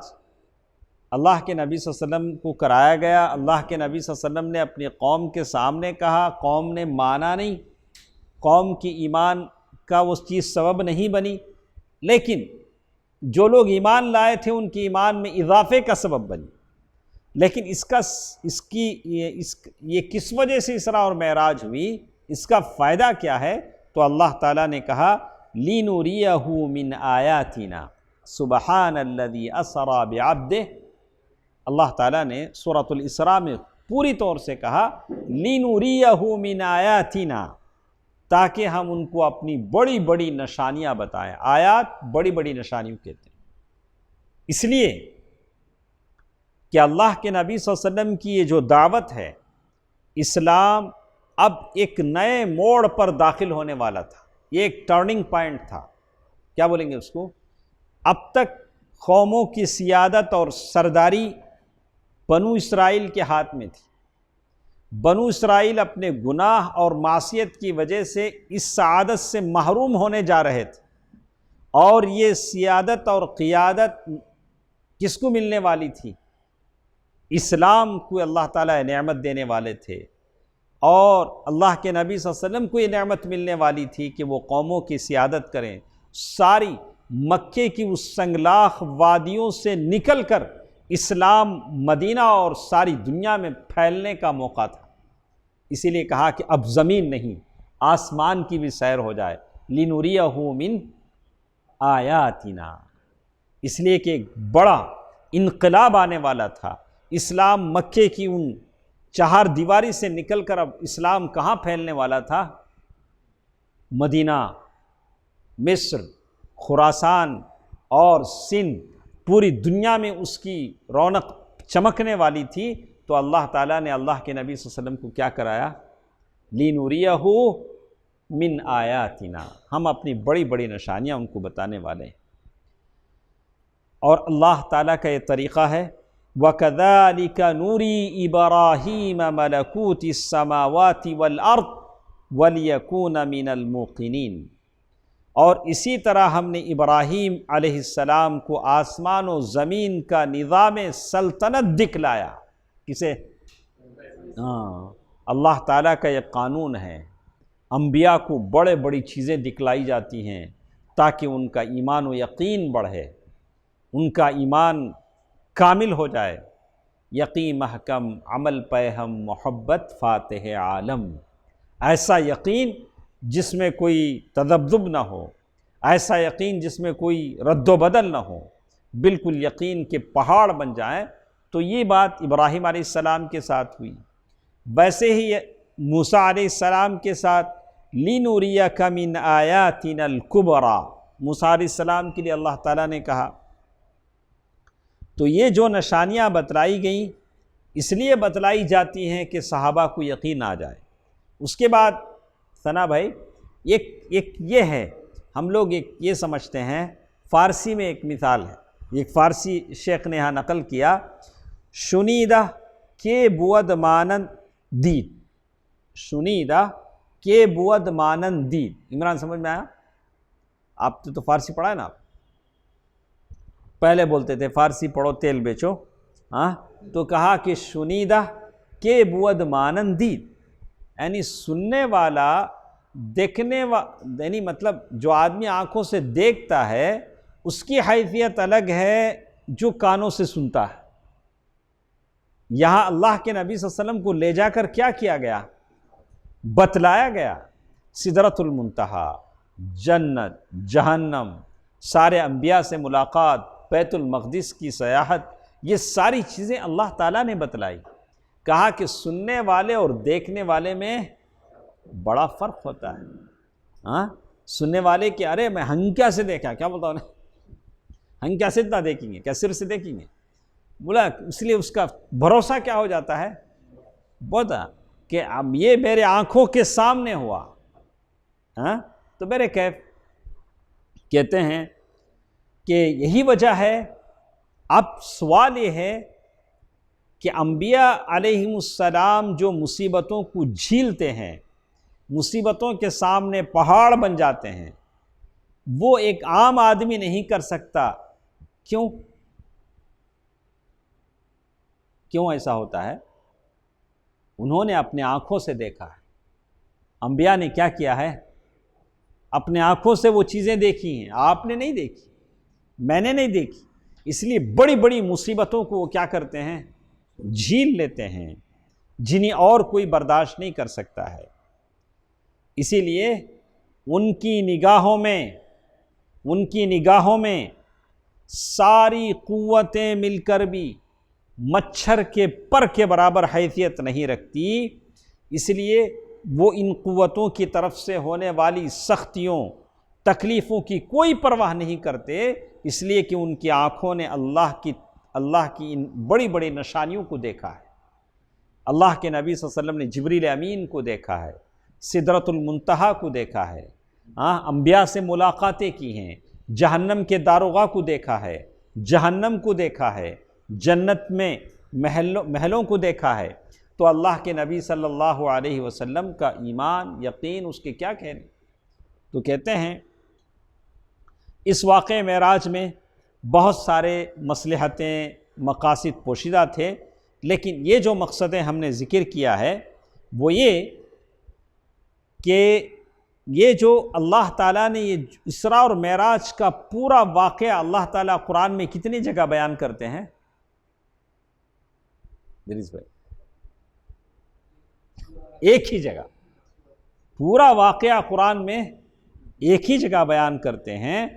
اللہ کے نبی صلی اللہ علیہ وسلم کو کرایا گیا، اللہ کے نبی صلی اللہ علیہ وسلم نے اپنی قوم کے سامنے کہا، قوم نے مانا نہیں، قوم کی ایمان کا وہ چیز سبب نہیں بنی، لیکن جو لوگ ایمان لائے تھے ان کی ایمان میں اضافے کا سبب بنی۔ لیکن یہ کس وجہ سے اسراء اور معراج ہوئی، اس کا فائدہ کیا ہے؟ تو اللہ تعالیٰ نے کہا لِنُرِيَهُ مِنْ آيَاتِنَا سبحان الذي اسرى بعبده۔ اللہ تعالیٰ نے سورۃ الاسراء میں پوری طور سے کہا لِنُرِيَهُ مِنْ آيَاتِنَا، تاکہ ہم ان کو اپنی بڑی بڑی نشانیاں بتائیں۔ آیات بڑی بڑی نشانیوں کہتے ہیں، اس لیے کہ اللہ کے نبی صلی اللہ علیہ وسلم کی یہ جو دعوت ہے، اسلام اب ایک نئے موڑ پر داخل ہونے والا تھا، یہ ایک ٹرننگ پوائنٹ تھا۔ کیا بولیں گے اس کو؟ اب تک قوموں کی سیادت اور سرداری بنو اسرائیل کے ہاتھ میں تھی، بنو اسرائیل اپنے گناہ اور معصیت کی وجہ سے اس سعادت سے محروم ہونے جا رہے تھے، اور یہ سیادت اور قیادت کس کو ملنے والی تھی؟ اسلام کو اللہ تعالیٰ نعمت دینے والے تھے، اور اللہ کے نبی صلی اللہ علیہ وسلم کو یہ نعمت ملنے والی تھی کہ وہ قوموں کی سیادت کریں۔ ساری مکے کی اس سنگلاخ وادیوں سے نکل کر اسلام مدینہ اور ساری دنیا میں پھیلنے کا موقع تھا، اسی لیے کہا کہ اب زمین نہیں، آسمان کی بھی سیر ہو جائے، لِنُرِيَهُ مِنْ آیاتنا، اس لیے کہ ایک بڑا انقلاب آنے والا تھا۔ اسلام مکے کی ان چہار دیواری سے نکل کر اب اسلام کہاں پھیلنے والا تھا؟ مدینہ، مصر، خراسان اور سندھ، پوری دنیا میں اس کی رونق چمکنے والی تھی۔ تو اللہ تعالیٰ نے اللہ کے نبی صلی اللہ علیہ وسلم کو کیا کرایا؟ لِنُرِيَهُ مِنْ آیاتنا، ہم اپنی بڑی بڑی نشانیاں ان کو بتانے والے ہیں۔ اور اللہ تعالیٰ کا یہ طریقہ ہے وَكَذَلِكَ نُرِي إِبْرَاهِيمَ مَلَكُوتِ السَّمَاوَاتِ وَالْأَرْضِ وَلِيَكُونَ مِنَ الْمُوقِنِينَ، اور اسی طرح ہم نے ابراہیم علیہ السلام کو آسمان و زمین کا نظام سلطنت دکھلایا۔ کسے؟ اللہ تعالیٰ کا یہ قانون ہے، انبیاء کو بڑے بڑی چیزیں دکھلائی جاتی ہیں تاکہ ان کا ایمان و یقین بڑھے، ان کا ایمان کامل ہو جائے۔ یقین محکم عمل پہ ہم محبت فاتح عالم، ایسا یقین جس میں کوئی تذبذب نہ ہو، ایسا یقین جس میں کوئی رد و بدل نہ ہو، بالکل یقین کے پہاڑ بن جائیں۔ تو یہ بات ابراہیم علیہ السلام کے ساتھ ہوئی۔ ویسے ہی موسیٰ علیہ السلام کے ساتھ لِنُرِيَكَ مِنْ آيَاتِنَا الْكُبْرَى، موسیٰ علیہ السلام کے لیے اللہ تعالیٰ نے کہا۔ تو یہ جو نشانیاں بتلائی گئیں اس لیے بتلائی جاتی ہیں کہ صحابہ کو یقین آ جائے۔ اس کے بعد ثنا بھائی ایک یہ ہے، ہم لوگ یہ سمجھتے ہیں، فارسی میں ایک مثال ہے، ایک فارسی شیخ نے یہاں نقل کیا، شنیدہ کے بود مانند دید، شنیدہ کے بود مانند دید۔ عمران سمجھ میں آیا؟ آپ تو فارسی پڑھا ہے نا، آپ پہلے بولتے تھے فارسی پڑھو تیل بیچو، ہاں، تو کہا کہ شنیدہ کے بود مانند دید، یعنی سننے والا یعنی مطلب جو آدمی آنکھوں سے دیکھتا ہے اس کی حیثیت الگ ہے جو کانوں سے سنتا ہے۔ یہاں اللہ کے نبی صلی اللہ علیہ وسلم کو لے جا کر کیا کیا گیا؟ بتلایا گیا۔ سدرۃ المنتہا، جنت، جہنم، سارے انبیاء سے ملاقات، بیت المقدس کی سیاحت، یہ ساری چیزیں اللہ تعالیٰ نے بتلائی۔ کہا کہ سننے والے اور دیکھنے والے میں بڑا فرق ہوتا ہے۔ ہاں، سننے والے کہ ارے میں ہنکیا سے دیکھا، کیا بولتا ہوں، ہنکیا سے اتنا دیکھیں گے کیا صرف سے دیکھیں گے؟ بولا اس لیے اس کا بھروسہ کیا ہو جاتا ہے، بولا کہ اب یہ میرے آنکھوں کے سامنے ہوا۔ ہاں، تو میرے کیف کہتے ہیں کہ یہی وجہ ہے۔ اب سوال یہ ہے کہ انبیاء علیہم السلام جو مصیبتوں کو جھیلتے ہیں، مصیبتوں کے سامنے پہاڑ بن جاتے ہیں، وہ ایک عام آدمی نہیں کر سکتا۔ کیوں ایسا ہوتا ہے؟ انہوں نے اپنے آنکھوں سے دیکھا ہے۔ انبیاء نے کیا کیا ہے؟ اپنے آنکھوں سے وہ چیزیں دیکھی ہیں، آپ نے نہیں دیکھی، میں نے نہیں دیکھی، اس لیے بڑی بڑی مصیبتوں کو وہ کیا کرتے ہیں؟ جھیل لیتے ہیں، جنہیں اور کوئی برداشت نہیں کر سکتا ہے۔ اسی لیے ان کی نگاہوں میں ساری قوتیں مل کر بھی مچھر کے پر کے برابر حیثیت نہیں رکھتی۔ اس لیے وہ ان قوتوں کی طرف سے ہونے والی سختیوں، تکلیفوں کی کوئی پرواہ نہیں کرتے، اس لیے کہ ان کی آنکھوں نے اللہ کی ان بڑی بڑی نشانیوں کو دیکھا ہے۔ اللہ کے نبی صلی اللہ علیہ وسلم نے جبریل امین کو دیکھا ہے، سدرۃ المنتہا کو دیکھا ہے، انبیاء سے ملاقاتیں کی ہیں، جہنم کے داروغہ کو دیکھا ہے، جہنم کو دیکھا ہے، جنت میں محلوں کو دیکھا ہے۔ تو اللہ کے نبی صلی اللہ علیہ وسلم کا ایمان، یقین، اس کے کیا کہنے؟ تو کہتے ہیں اس واقعہ معراج میں بہت سارے مصلحتیں، مقاصد پوشیدہ تھے، لیکن یہ جو مقصدیں ہم نے ذکر کیا ہے وہ یہ کہ یہ جو اللہ تعالیٰ نے یہ اسراء اور معراج کا پورا واقعہ اللہ تعالیٰ قرآن میں کتنی جگہ بیان کرتے ہیں؟ دریس بھائی، ایک ہی جگہ پورا واقعہ قرآن میں ایک ہی جگہ بیان کرتے ہیں،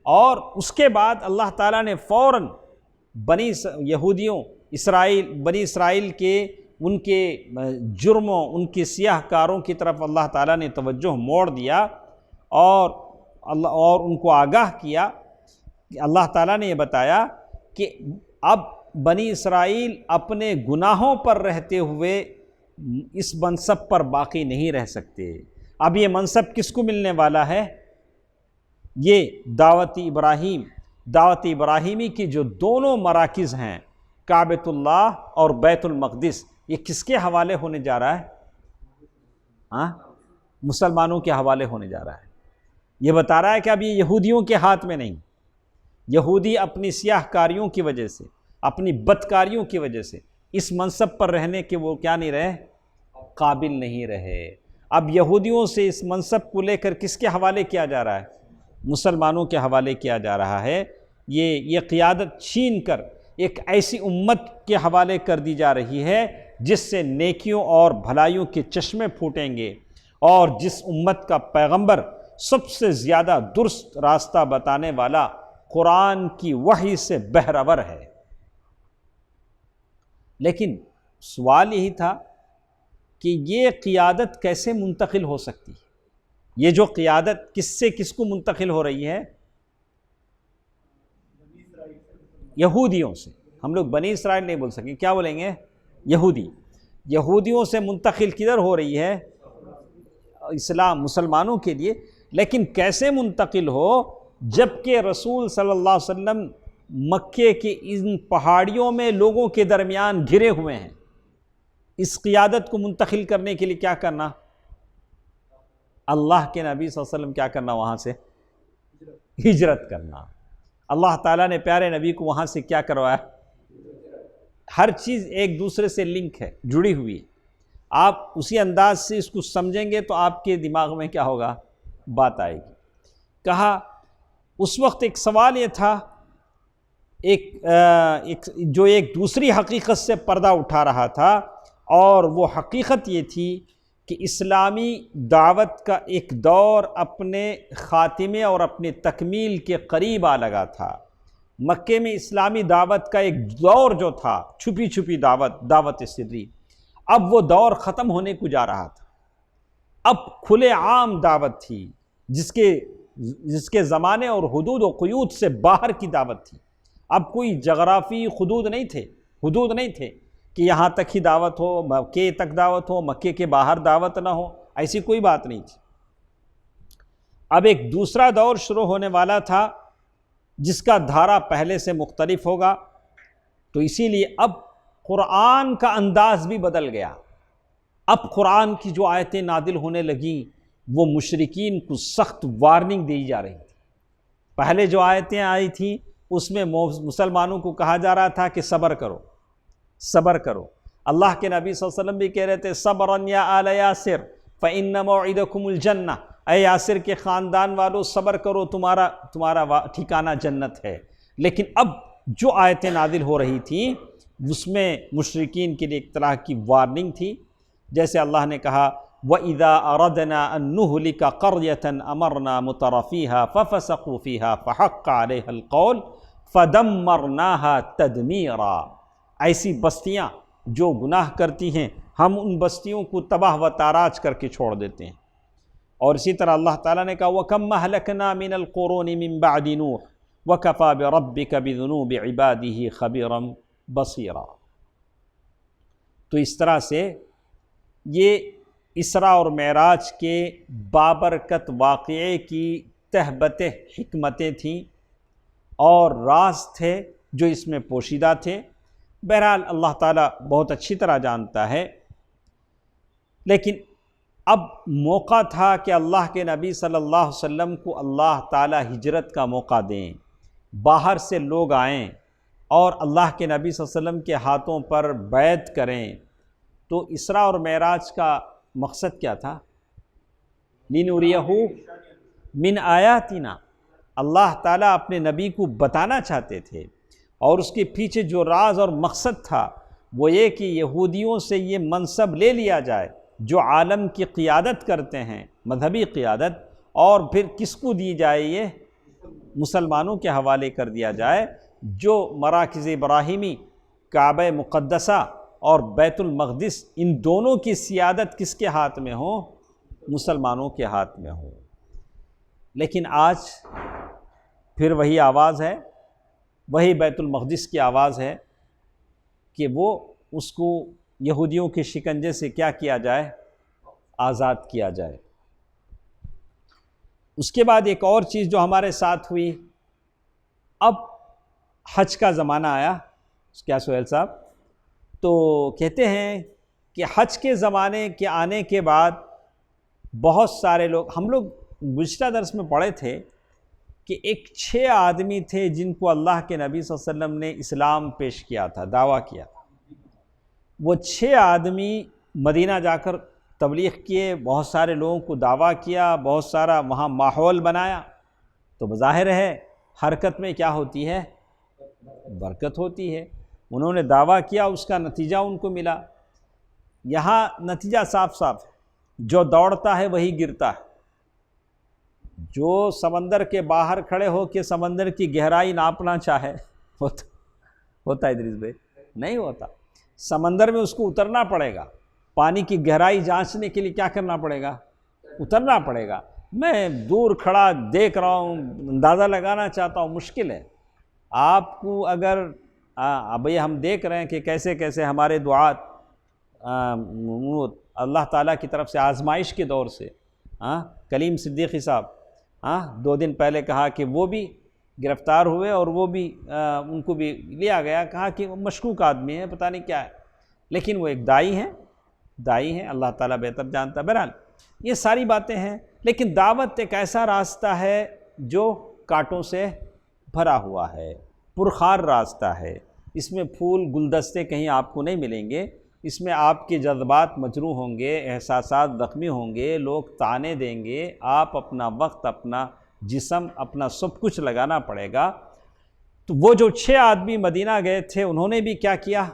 اور اس کے بعد اللہ تعالیٰ نے فوراً بنی اسرائیل کے ان کے جرموں، ان کی سیاہ کاروں کی طرف اللہ تعالیٰ نے توجہ موڑ دیا، اور ان کو آگاہ کیا۔ اللہ تعالیٰ نے یہ بتایا کہ اب بنی اسرائیل اپنے گناہوں پر رہتے ہوئے اس منصب پر باقی نہیں رہ سکتے۔ اب یہ منصب کس کو ملنے والا ہے؟ یہ دعوت ابراہیمی کی جو دونوں مراکز ہیں، کعبۃ اللہ اور بیت المقدس، یہ کس کے حوالے ہونے جا رہا ہے؟ مسلمانوں کے حوالے ہونے جا رہا ہے۔ یہ بتا رہا ہے کہ اب یہ یہودیوں کے ہاتھ میں نہیں۔ یہودی اپنی سیاہ کاریوں کی وجہ سے، اپنی بدکاریوں کی وجہ سے اس منصب پر رہنے کے وہ کیا نہیں رہے؟ قابل نہیں رہے۔ اب یہودیوں سے اس منصب کو لے کر کس کے حوالے کیا جا رہا ہے؟ مسلمانوں کے حوالے کیا جا رہا ہے۔ یہ قیادت چھین کر ایک ایسی امت کے حوالے کر دی جا رہی ہے جس سے نیکیوں اور بھلائیوں کے چشمے پھوٹیں گے، اور جس امت کا پیغمبر سب سے زیادہ درست راستہ بتانے والا قرآن کی وحی سے بہرور ہے۔ لیکن سوال یہی تھا کہ یہ قیادت کیسے منتقل ہو سکتی ہے؟ یہ جو قیادت کس سے کس کو منتقل ہو رہی ہے؟ یہودیوں سے۔ ہم لوگ بنی اسرائیل نہیں بول سکیں، کیا بولیں گے؟ یہودیوں سے منتقل کدھر ہو رہی ہے؟ اسلام، مسلمانوں کے لیے۔ لیکن کیسے منتقل ہو جبکہ رسول صلی اللہ علیہ وسلم مکے کے ان پہاڑیوں میں لوگوں کے درمیان گھرے ہوئے ہیں؟ اس قیادت کو منتقل کرنے کے لیے کیا کرنا؟ اللہ کے نبی صلی اللہ علیہ وسلم کیا کرنا؟ وہاں سے ہجرت کرنا۔ اللہ تعالیٰ نے پیارے نبی کو وہاں سے کیا کروایا؟ ہر چیز ایک دوسرے سے لنک ہے، جڑی ہوئی ہے۔ آپ اسی انداز سے اس کو سمجھیں گے تو آپ کے دماغ میں کیا ہوگا؟ بات آئے گی۔ کہا اس وقت ایک سوال یہ تھا، جو ایک دوسری حقیقت سے پردہ اٹھا رہا تھا، اور وہ حقیقت یہ تھی کہ اسلامی دعوت کا ایک دور اپنے خاتمے اور اپنے تکمیل کے قریب آ لگا تھا۔ مکے میں اسلامی دعوت کا ایک دور جو تھا، چھپی چھپی دعوت سری، اب وہ دور ختم ہونے کو جا رہا تھا۔ اب کھلے عام دعوت تھی، جس کے زمانے اور حدود و قیود سے باہر کی دعوت تھی۔ اب کوئی جغرافی حدود نہیں تھے کہ یہاں تک ہی دعوت ہو، مکے تک دعوت ہو، مکے کے باہر دعوت نہ ہو، ایسی کوئی بات نہیں تھی۔ اب ایک دوسرا دور شروع ہونے والا تھا جس کا دھارا پہلے سے مختلف ہوگا، تو اسی لیے اب قرآن کا انداز بھی بدل گیا۔ اب قرآن کی جو آیتیں نازل ہونے لگیں وہ مشرکین کو سخت وارننگ دی جا رہی تھی۔ پہلے جو آیتیں آئی تھیں اس میں مسلمانوں کو کہا جا رہا تھا کہ صبر کرو۔ اللہ کے نبی صلی اللہ علیہ وسلم بھی کہہ رہے تھے صبرن یا آل یاسر فإن موعدکم الجنہ، اے یاسر کے خاندان والو صبر کرو، تمہارا ٹھکانہ جنت ہے۔ لیکن اب جو آیتیں نازل ہو رہی تھیں اس میں مشرکین کے لیے ایک طرح کی وارننگ تھی، جیسے اللہ نے کہا وَإِذَا أَرَدْنَا أَن نُهْلِكَ قَرْيَةً أَمَرْنَا مُتْرَفِيهَا فَفَسَقُوا فِيهَا فَحَقَّ عَلَيْهَا الْقَوْلُ فَدَمَّرْنَاهَا تَدْمِيرًا۔ ایسی بستیاں جو گناہ کرتی ہیں ہم ان بستیوں کو تباہ و تاراج کر کے چھوڑ دیتے ہیں۔ اور اسی طرح اللہ تعالیٰ نے کہا وَكَمْ أَهْلَكْنَا مِنَ الْقُرُونِ مِن بَعْدِ نُوحٍ وَكَفَى بِرَبِّكَ بِذُنُوبِ عِبَادِهِ خَبِيرًا بَصِيرًا۔ تو اس طرح سے یہ اسراء اور معراج کے بابرکت واقعے کی تہ بتہ حکمتیں تھیں اور راز تھے جو اس میں پوشیدہ تھے۔ بہرحال اللہ تعالیٰ بہت اچھی طرح جانتا ہے، لیکن اب موقع تھا کہ اللہ کے نبی صلی اللہ علیہ وسلم کو اللہ تعالیٰ ہجرت کا موقع دیں، باہر سے لوگ آئیں اور اللہ کے نبی صلی اللہ علیہ وسلم کے ہاتھوں پر بیعت کریں۔ تو اسراء اور معراج کا مقصد کیا تھا؟ لِنُرِيَهُ مِنْ آیاتنا، اللہ تعالیٰ اپنے نبی کو بتانا چاہتے تھے، اور اس کے پیچھے جو راز اور مقصد تھا وہ یہ کہ یہودیوں سے یہ منصب لے لیا جائے جو عالم کی قیادت کرتے ہیں، مذہبی قیادت، اور پھر کس کو دی جائے؟ یہ مسلمانوں کے حوالے کر دیا جائے، جو مراکز ابراہیمی، کعبہ مقدسہ اور بیت المقدس، ان دونوں کی سیادت کس کے ہاتھ میں ہو؟ مسلمانوں کے ہاتھ میں ہو۔ لیکن آج پھر وہی آواز ہے، وہی بیت المقدس کی آواز ہے کہ وہ اس کو یہودیوں کے شکنجے سے کیا کیا جائے؟ آزاد کیا جائے۔ اس کے بعد ایک اور چیز جو ہمارے ساتھ ہوئی، اب حج کا زمانہ آیا۔ کیا سہیل صاحب؟ تو کہتے ہیں کہ حج کے زمانے کے آنے کے بعد بہت سارے لوگ، ہم لوگ گزشتہ درس میں پڑھے تھے کہ 6 آدمی تھے جن کو اللہ کے نبی صلی اللہ علیہ وسلم نے اسلام پیش کیا تھا، دعویٰ کیا تھا۔ وہ 6 آدمی مدینہ جا کر تبلیغ کیے، بہت سارے لوگوں کو دعویٰ کیا، بہت سارا وہاں ماحول بنایا۔ تو بظاہر ہے حرکت میں کیا ہوتی ہے؟ برکت ہوتی ہے۔ انہوں نے دعویٰ کیا، اس کا نتیجہ ان کو ملا۔ یہاں نتیجہ صاف صاف ہے، جو دوڑتا ہے وہی گرتا ہے۔ جو سمندر کے باہر کھڑے ہو کے سمندر کی گہرائی ناپنا چاہے ہوتا ہے ادریس بھائی؟ نہیں ہوتا۔ سمندر میں اس کو اترنا پڑے گا، پانی کی گہرائی جانچنے کے لیے کیا کرنا پڑے گا؟ اترنا پڑے گا۔ میں دور کھڑا دیکھ رہا ہوں، اندازہ لگانا چاہتا ہوں، مشکل ہے۔ آپ کو اگر ابھی ہم دیکھ رہے ہیں کہ کیسے کیسے ہمارے دعات اللہ تعالیٰ کی طرف سے آزمائش کے دور سے، کلیم صدیقی صاحب 2 دن پہلے کہا کہ وہ بھی گرفتار ہوئے اور وہ بھی ان کو بھی لیا گیا، کہا کہ وہ مشکوک آدمی ہے، پتہ نہیں کیا ہے، لیکن وہ ایک داعی ہیں، اللہ تعالیٰ بہتر جانتا ہے۔ بہرحال یہ ساری باتیں ہیں، لیکن دعوت ایک ایسا راستہ ہے جو کانٹوں سے بھرا ہوا ہے، پرخار راستہ ہے۔ اس میں پھول گلدستے کہیں آپ کو نہیں ملیں گے، اس میں آپ کے جذبات مجروح ہوں گے، احساسات زخمی ہوں گے، لوگ طعنے دیں گے، آپ اپنا وقت، اپنا جسم، اپنا سب کچھ لگانا پڑے گا۔ تو وہ جو 6 آدمی مدینہ گئے تھے، انہوں نے بھی کیا کیا؟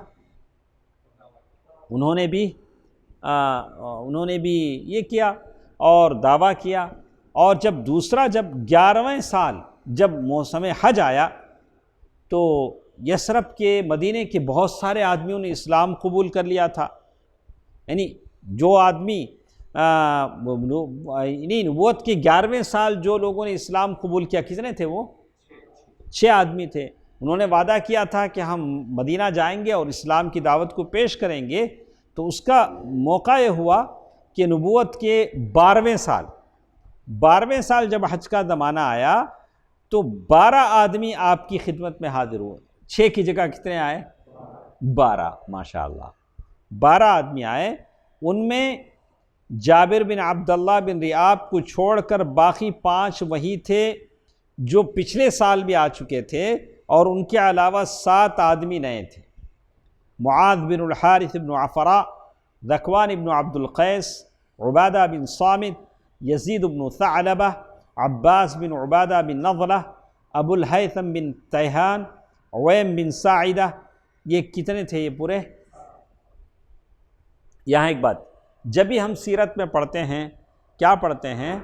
انہوں نے بھی یہ کیا اور دعویٰ کیا۔ اور جب 11ویں سال جب موسم حج آیا تو یثرب کے مدینے کے بہت سارے آدمیوں نے اسلام قبول کر لیا تھا۔ یعنی جو آدمی نبوت کے 11ویں سال جو لوگوں نے اسلام قبول کیا، کتنے تھے وہ؟ 6 آدمی تھے۔ انہوں نے وعدہ کیا تھا کہ ہم مدینہ جائیں گے اور اسلام کی دعوت کو پیش کریں گے۔ تو اس کا موقع یہ ہوا کہ نبوت کے 12ویں سال جب حج کا زمانہ آیا تو 12 آدمی آپ کی خدمت میں حاضر ہوئے۔ 6 کی جگہ کتنے آئے؟ 12، ماشاءاللہ 12 آدمی آئے۔ ان میں جابر بن عبداللہ بن ریاب کو چھوڑ کر باقی 5 وہی تھے جو پچھلے سال بھی آ چکے تھے، اور ان کے علاوہ 7 آدمی نئے تھے۔ معاذ بن الحارث بن عفراء، ذکوان بن عبد القیس، عبادہ بن صامت، یزید بن ثعلبہ، عباس بن عبادہ بن نضلہ، ابو الہیثم بن تیہان، عویم بن ساعدہ۔ یہ کتنے تھے یہ پورے؟ یہاں ایک بات، جب بھی ہم سیرت میں پڑھتے ہیں کیا پڑھتے ہیں؟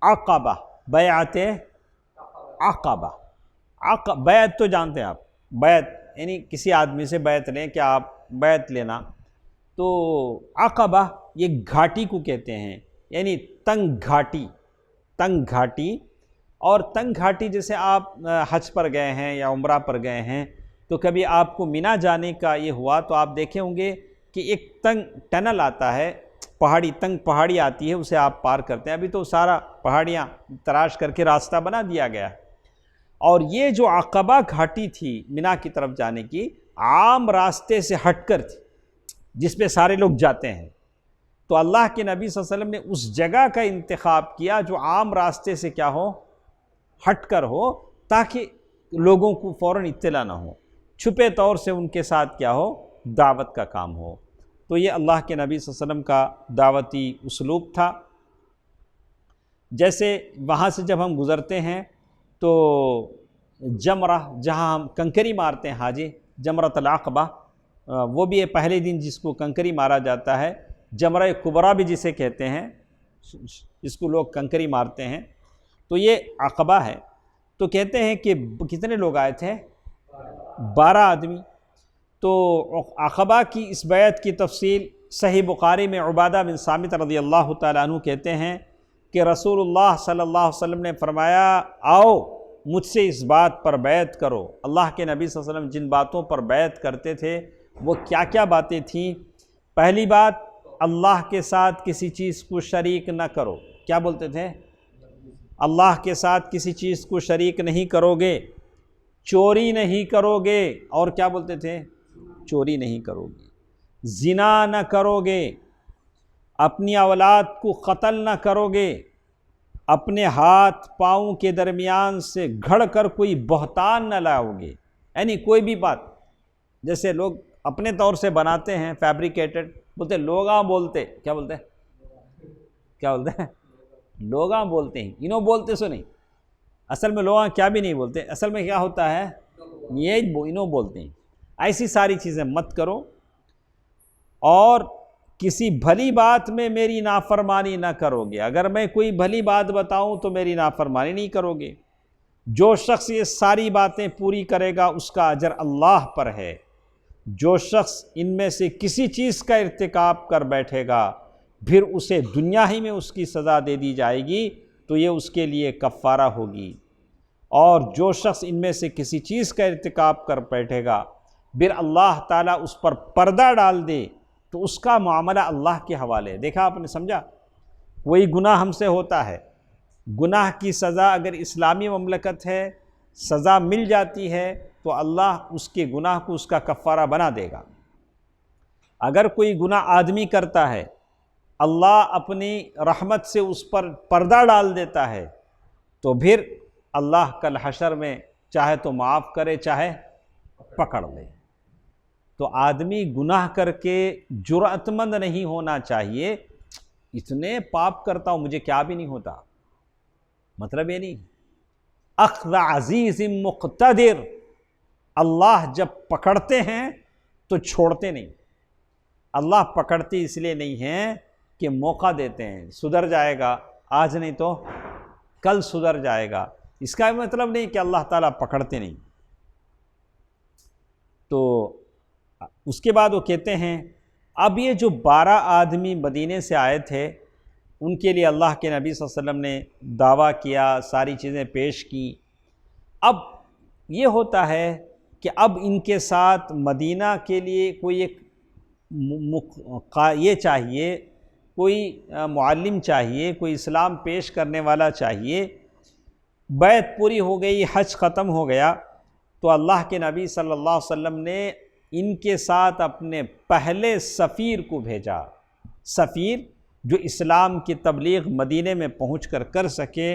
عقبہ، بیعت عقبہ۔ بیعت تو جانتے ہیں آپ، بیعت یعنی کسی آدمی سے بیعت لیں، کہ آپ بیعت لینا۔ تو عقبہ یہ گھاٹی کو کہتے ہیں، یعنی تنگ گھاٹی۔ اور تنگ گھاٹی جیسے آپ حج پر گئے ہیں یا عمرہ پر گئے ہیں تو کبھی آپ کو مینا جانے کا یہ ہوا تو آپ دیکھے ہوں گے کہ ایک تنگ ٹنل آتا ہے، تنگ پہاڑی آتی ہے، اسے آپ پار کرتے ہیں۔ ابھی تو سارا پہاڑیاں تراش کر کے راستہ بنا دیا گیا ہے۔ اور یہ جو عقبہ گھاٹی تھی مینا کی طرف جانے کی، عام راستے سے ہٹ کر تھی جس پہ سارے لوگ جاتے ہیں۔ تو اللہ کے نبی صلی اللہ علیہ وسلم نے اس جگہ کا انتخاب کیا جو عام راستے سے کیا ہو؟ ہٹ کر ہو، تاکہ لوگوں کو فوراً اطلاع نہ ہو، چھپے طور سے ان کے ساتھ کیا ہو؟ دعوت کا کام ہو۔ تو یہ اللہ کے نبی صلی اللہ علیہ وسلم کا دعوتی اسلوب تھا۔ جیسے وہاں سے جب ہم گزرتے ہیں تو جمرہ، جہاں ہم کنکری مارتے ہیں، حاجی جمرۃ العقبہ، وہ بھی ہے پہلے دن جس کو کنکری مارا جاتا ہے، جمرہ کبریٰ بھی جسے کہتے ہیں، اس کو لوگ کنکری مارتے ہیں۔ تو یہ عقبہ ہے۔ تو کہتے ہیں کہ کتنے لوگ آئے تھے؟ 12 آدمی۔ تو عقبہ کی اس بیعت کی تفصیل صحیح بخاری میں عبادہ بن صامت رضی اللہ تعالیٰ عنہ کہتے ہیں کہ رسول اللہ صلی اللہ علیہ وسلم نے فرمایا، آؤ مجھ سے اس بات پر بیعت کرو۔ اللہ کے نبی صلی اللہ علیہ وسلم جن باتوں پر بیعت کرتے تھے وہ کیا کیا باتیں تھیں؟ پہلی بات، اللہ کے ساتھ کسی چیز کو شریک نہ کرو۔ کیا بولتے تھے؟ اللہ کے ساتھ کسی چیز کو شریک نہیں کرو گے، چوری نہیں کرو گے، اور کیا بولتے تھے؟ چوری نہیں کرو گے، زنا نہ کرو گے، اپنی اولاد کو قتل نہ کرو گے، اپنے ہاتھ پاؤں کے درمیان سے گھڑ کر کوئی بہتان نہ لاؤ گے۔ یعنی کوئی بھی بات جیسے لوگ اپنے طور سے بناتے ہیں فیبریکیٹڈ، بولتے لوگاں بولتے، کیا بولتے ہیں؟ لوگاں بولتے ہیں، انہوں بولتے سو نہیں، اصل میں لوگاں کیا بھی نہیں بولتے، اصل میں کیا ہوتا ہے؟ یہ انہوں بولتے ہیں۔ ایسی ساری چیزیں مت کرو۔ اور کسی بھلی بات میں میری نافرمانی نہ کرو گے، اگر میں کوئی بھلی بات بتاؤں تو میری نافرمانی نہیں کرو گے۔ جو شخص یہ ساری باتیں پوری کرے گا اس کا اجر اللہ پر ہے۔ جو شخص ان میں سے کسی چیز کا ارتکاب کر بیٹھے گا پھر اسے دنیا ہی میں اس کی سزا دے دی جائے گی تو یہ اس کے لیے کفارہ ہوگی، اور جو شخص ان میں سے کسی چیز کا ارتکاب کر بیٹھے گا پھر اللہ تعالیٰ اس پر پردہ ڈال دے تو اس کا معاملہ اللہ کے حوالے۔ دیکھا آپ نے، سمجھا؟ کوئی گناہ ہم سے ہوتا ہے، گناہ کی سزا اگر اسلامی مملکت ہے سزا مل جاتی ہے تو اللہ اس کے گناہ کو اس کا کفارہ بنا دے گا۔ اگر کوئی گناہ آدمی کرتا ہے اللہ اپنی رحمت سے اس پر پردہ ڈال دیتا ہے تو پھر اللہ کل حشر میں چاہے تو معاف کرے چاہے پکڑ لے۔ تو آدمی گناہ کر کے جرأت مند نہیں ہونا چاہیے، اتنے پاپ کرتا ہوں مجھے کیا بھی نہیں ہوتا، مطلب یہ نہیں۔ اخذ عزیز مقتدر، اللہ جب پکڑتے ہیں تو چھوڑتے نہیں۔ اللہ پکڑتے اس لیے نہیں ہیں کہ موقع دیتے ہیں، سدھر جائے گا آج نہیں تو کل سدھر جائے گا، اس کا مطلب نہیں کہ اللہ تعالیٰ پکڑتے نہیں۔ تو اس کے بعد وہ کہتے ہیں اب یہ جو 12 آدمی مدینے سے آئے تھے ان کے لیے اللہ کے نبی صلی اللہ علیہ وسلم نے دعویٰ کیا، ساری چیزیں پیش کی۔ اب یہ ہوتا ہے کہ اب ان کے ساتھ مدینہ کے لیے کوئی ایک یہ چاہیے، کوئی معلم چاہیے، کوئی اسلام پیش کرنے والا چاہیے۔ بیعت پوری ہو گئی، حج ختم ہو گیا تو اللہ کے نبی صلی اللہ علیہ وسلم نے ان کے ساتھ اپنے پہلے سفیر کو بھیجا، سفیر جو اسلام کی تبلیغ مدینے میں پہنچ کر سکے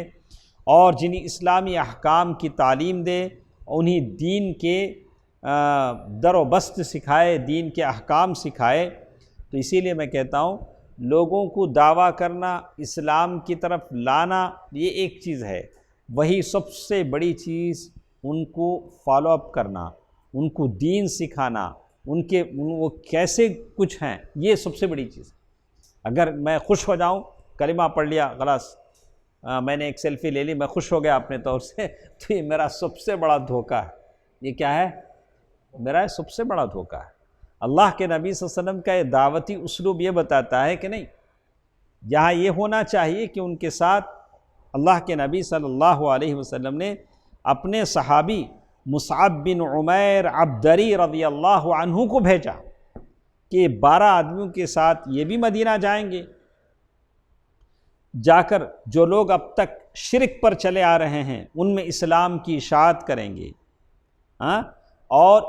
اور جنہیں اسلامی احکام کی تعلیم دے، انہیں دین کے در و بست سکھائے، دین کے احکام سکھائے۔ تو اسی لیے میں کہتا ہوں لوگوں کو دعویٰ کرنا، اسلام کی طرف لانا یہ ایک چیز ہے، وہی سب سے بڑی چیز ان کو فالو اپ کرنا، ان کو دین سکھانا، وہ کیسے کچھ ہیں، یہ سب سے بڑی چیز۔ اگر میں خوش ہو جاؤں، کلمہ پڑھ لیا، خلاص میں نے ایک سیلفی لے لی، میں خوش ہو گیا اپنے طور سے، تو یہ میرا سب سے بڑا دھوکہ ہے۔ یہ کیا ہے؟ میرا سب سے بڑا دھوکہ ہے۔ اللہ کے نبی صلی اللہ علیہ وسلم کا یہ دعوتی اسلوب یہ بتاتا ہے کہ نہیں، یہاں یہ ہونا چاہیے کہ ان کے ساتھ اللہ کے نبی صلی اللہ علیہ وسلم نے اپنے صحابی مصعب بن عمیر عبدری رضی اللہ عنہ کو بھیجا کہ 12 آدمیوں کے ساتھ یہ بھی مدینہ جائیں گے، جا کر جو لوگ اب تک شرک پر چلے آ رہے ہیں ان میں اسلام کی اشاعت کریں گے۔ اور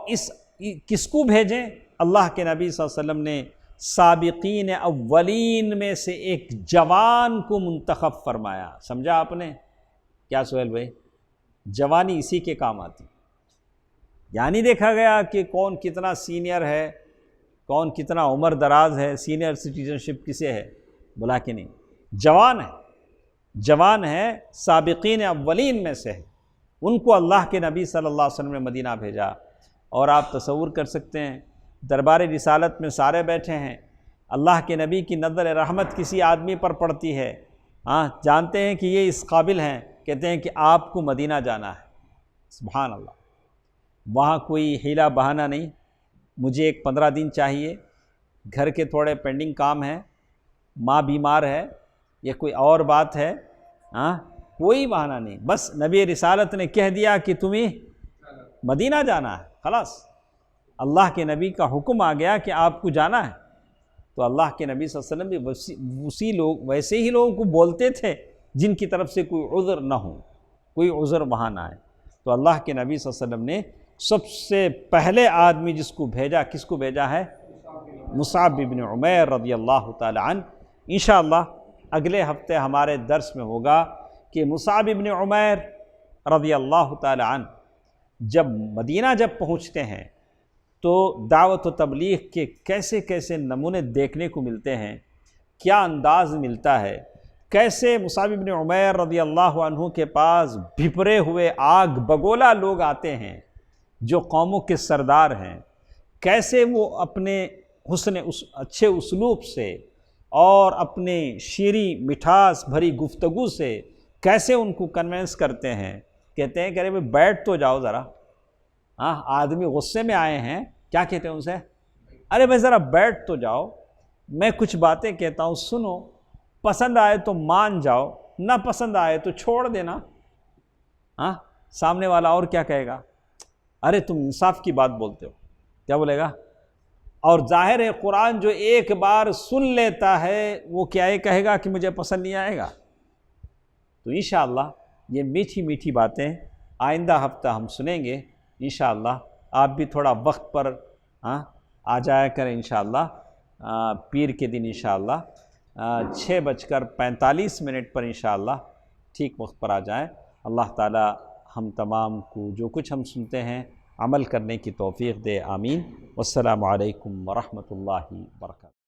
کس کو بھیجیں؟ اللہ کے نبی صلی اللہ علیہ وسلم نے سابقین اولین میں سے ایک جوان کو منتخب فرمایا۔ سمجھا آپ نے کیا سہیل بھائی؟ جوانی اسی کے کام آتی، یعنی دیکھا گیا کہ کون کتنا سینئر ہے، کون کتنا عمر دراز ہے، سینئر سٹیزن شپ کسے ہے، بلا کے نہیں، جوان ہے، سابقین اولین میں سے ہے، ان کو اللہ کے نبی صلی اللہ علیہ وسلم نے مدینہ بھیجا۔ اور آپ تصور کر سکتے ہیں دربار رسالت میں سارے بیٹھے ہیں، اللہ کے نبی کی نظر رحمت کسی آدمی پر پڑتی ہے، جانتے ہیں کہ یہ اس قابل ہیں، کہتے ہیں کہ آپ کو مدینہ جانا ہے۔ سبحان اللہ، وہاں کوئی حیلہ بہانہ نہیں، مجھے ایک 15 دن چاہیے، گھر کے تھوڑے پینڈنگ کام ہیں، ماں بیمار ہے، یہ کوئی اور بات ہے، کوئی بہانہ نہیں، بس نبی رسالت نے کہہ دیا کہ تمہیں مدینہ جانا ہے، خلاص اللہ کے نبی کا حکم آ گیا کہ آپ کو جانا ہے۔ تو اللہ کے نبی صلی اللہ علیہ وسلم بھی ویسے ہی لوگوں کو بولتے تھے جن کی طرف سے کوئی عذر نہ ہو، کوئی عذر وہاں نہ آئے۔ تو اللہ کے نبی صلی اللہ علیہ وسلم نے سب سے پہلے آدمی جس کو بھیجا، کس کو بھیجا ہے؟ مصعب بن عمیر رضی اللہ تعالی عنہ۔ انشاءاللہ اگلے ہفتے ہمارے درس میں ہوگا کہ مصعب بن عمیر رضی اللہ تعالی عنہ جب مدینہ پہنچتے ہیں تو دعوت و تبلیغ کے کیسے کیسے نمونے دیکھنے کو ملتے ہیں، کیا انداز ملتا ہے، کیسے مصعب بن عمیر رضی اللہ عنہ کے پاس بھپرے ہوئے آگ بگولا لوگ آتے ہیں جو قوموں کے سردار ہیں، کیسے وہ اپنے اچھے اسلوب سے اور اپنے شیریں مٹھاس بھری گفتگو سے کیسے ان کو کنونس کرتے ہیں. کہتے ہیں کہ ارے بھائی بیٹھ تو جاؤ ذرا. ہاں آدمی غصے میں آئے ہیں، کیا کہتے ہیں ان سے؟ ارے بھائی ذرا بیٹھ تو جاؤ، میں کچھ باتیں کہتا ہوں سنو، پسند آئے تو مان جاؤ، نہ پسند آئے تو چھوڑ دینا. ہاں سامنے والا اور کیا کہے گا؟ ارے تم انصاف کی بات بولتے ہو. کیا بولے گا؟ اور ظاہر ہے قرآن جو ایک بار سن لیتا ہے وہ کیا یہ کہے گا کہ مجھے پسند نہیں آئے گا؟ تو انشاءاللہ یہ میٹھی میٹھی باتیں آئندہ ہفتہ ہم سنیں گے انشاءاللہ. آپ بھی تھوڑا وقت پر آ جایا کریں انشاءاللہ. پیر کے دن انشاءاللہ 6:45 پر انشاءاللہ ٹھیک وقت پر آ جائیں. اللہ تعالی ہم تمام کو جو کچھ ہم سنتے ہیں عمل کرنے کی توفیق دے. آمین. والسلام علیکم ورحمۃ اللہ وبرکاتہ.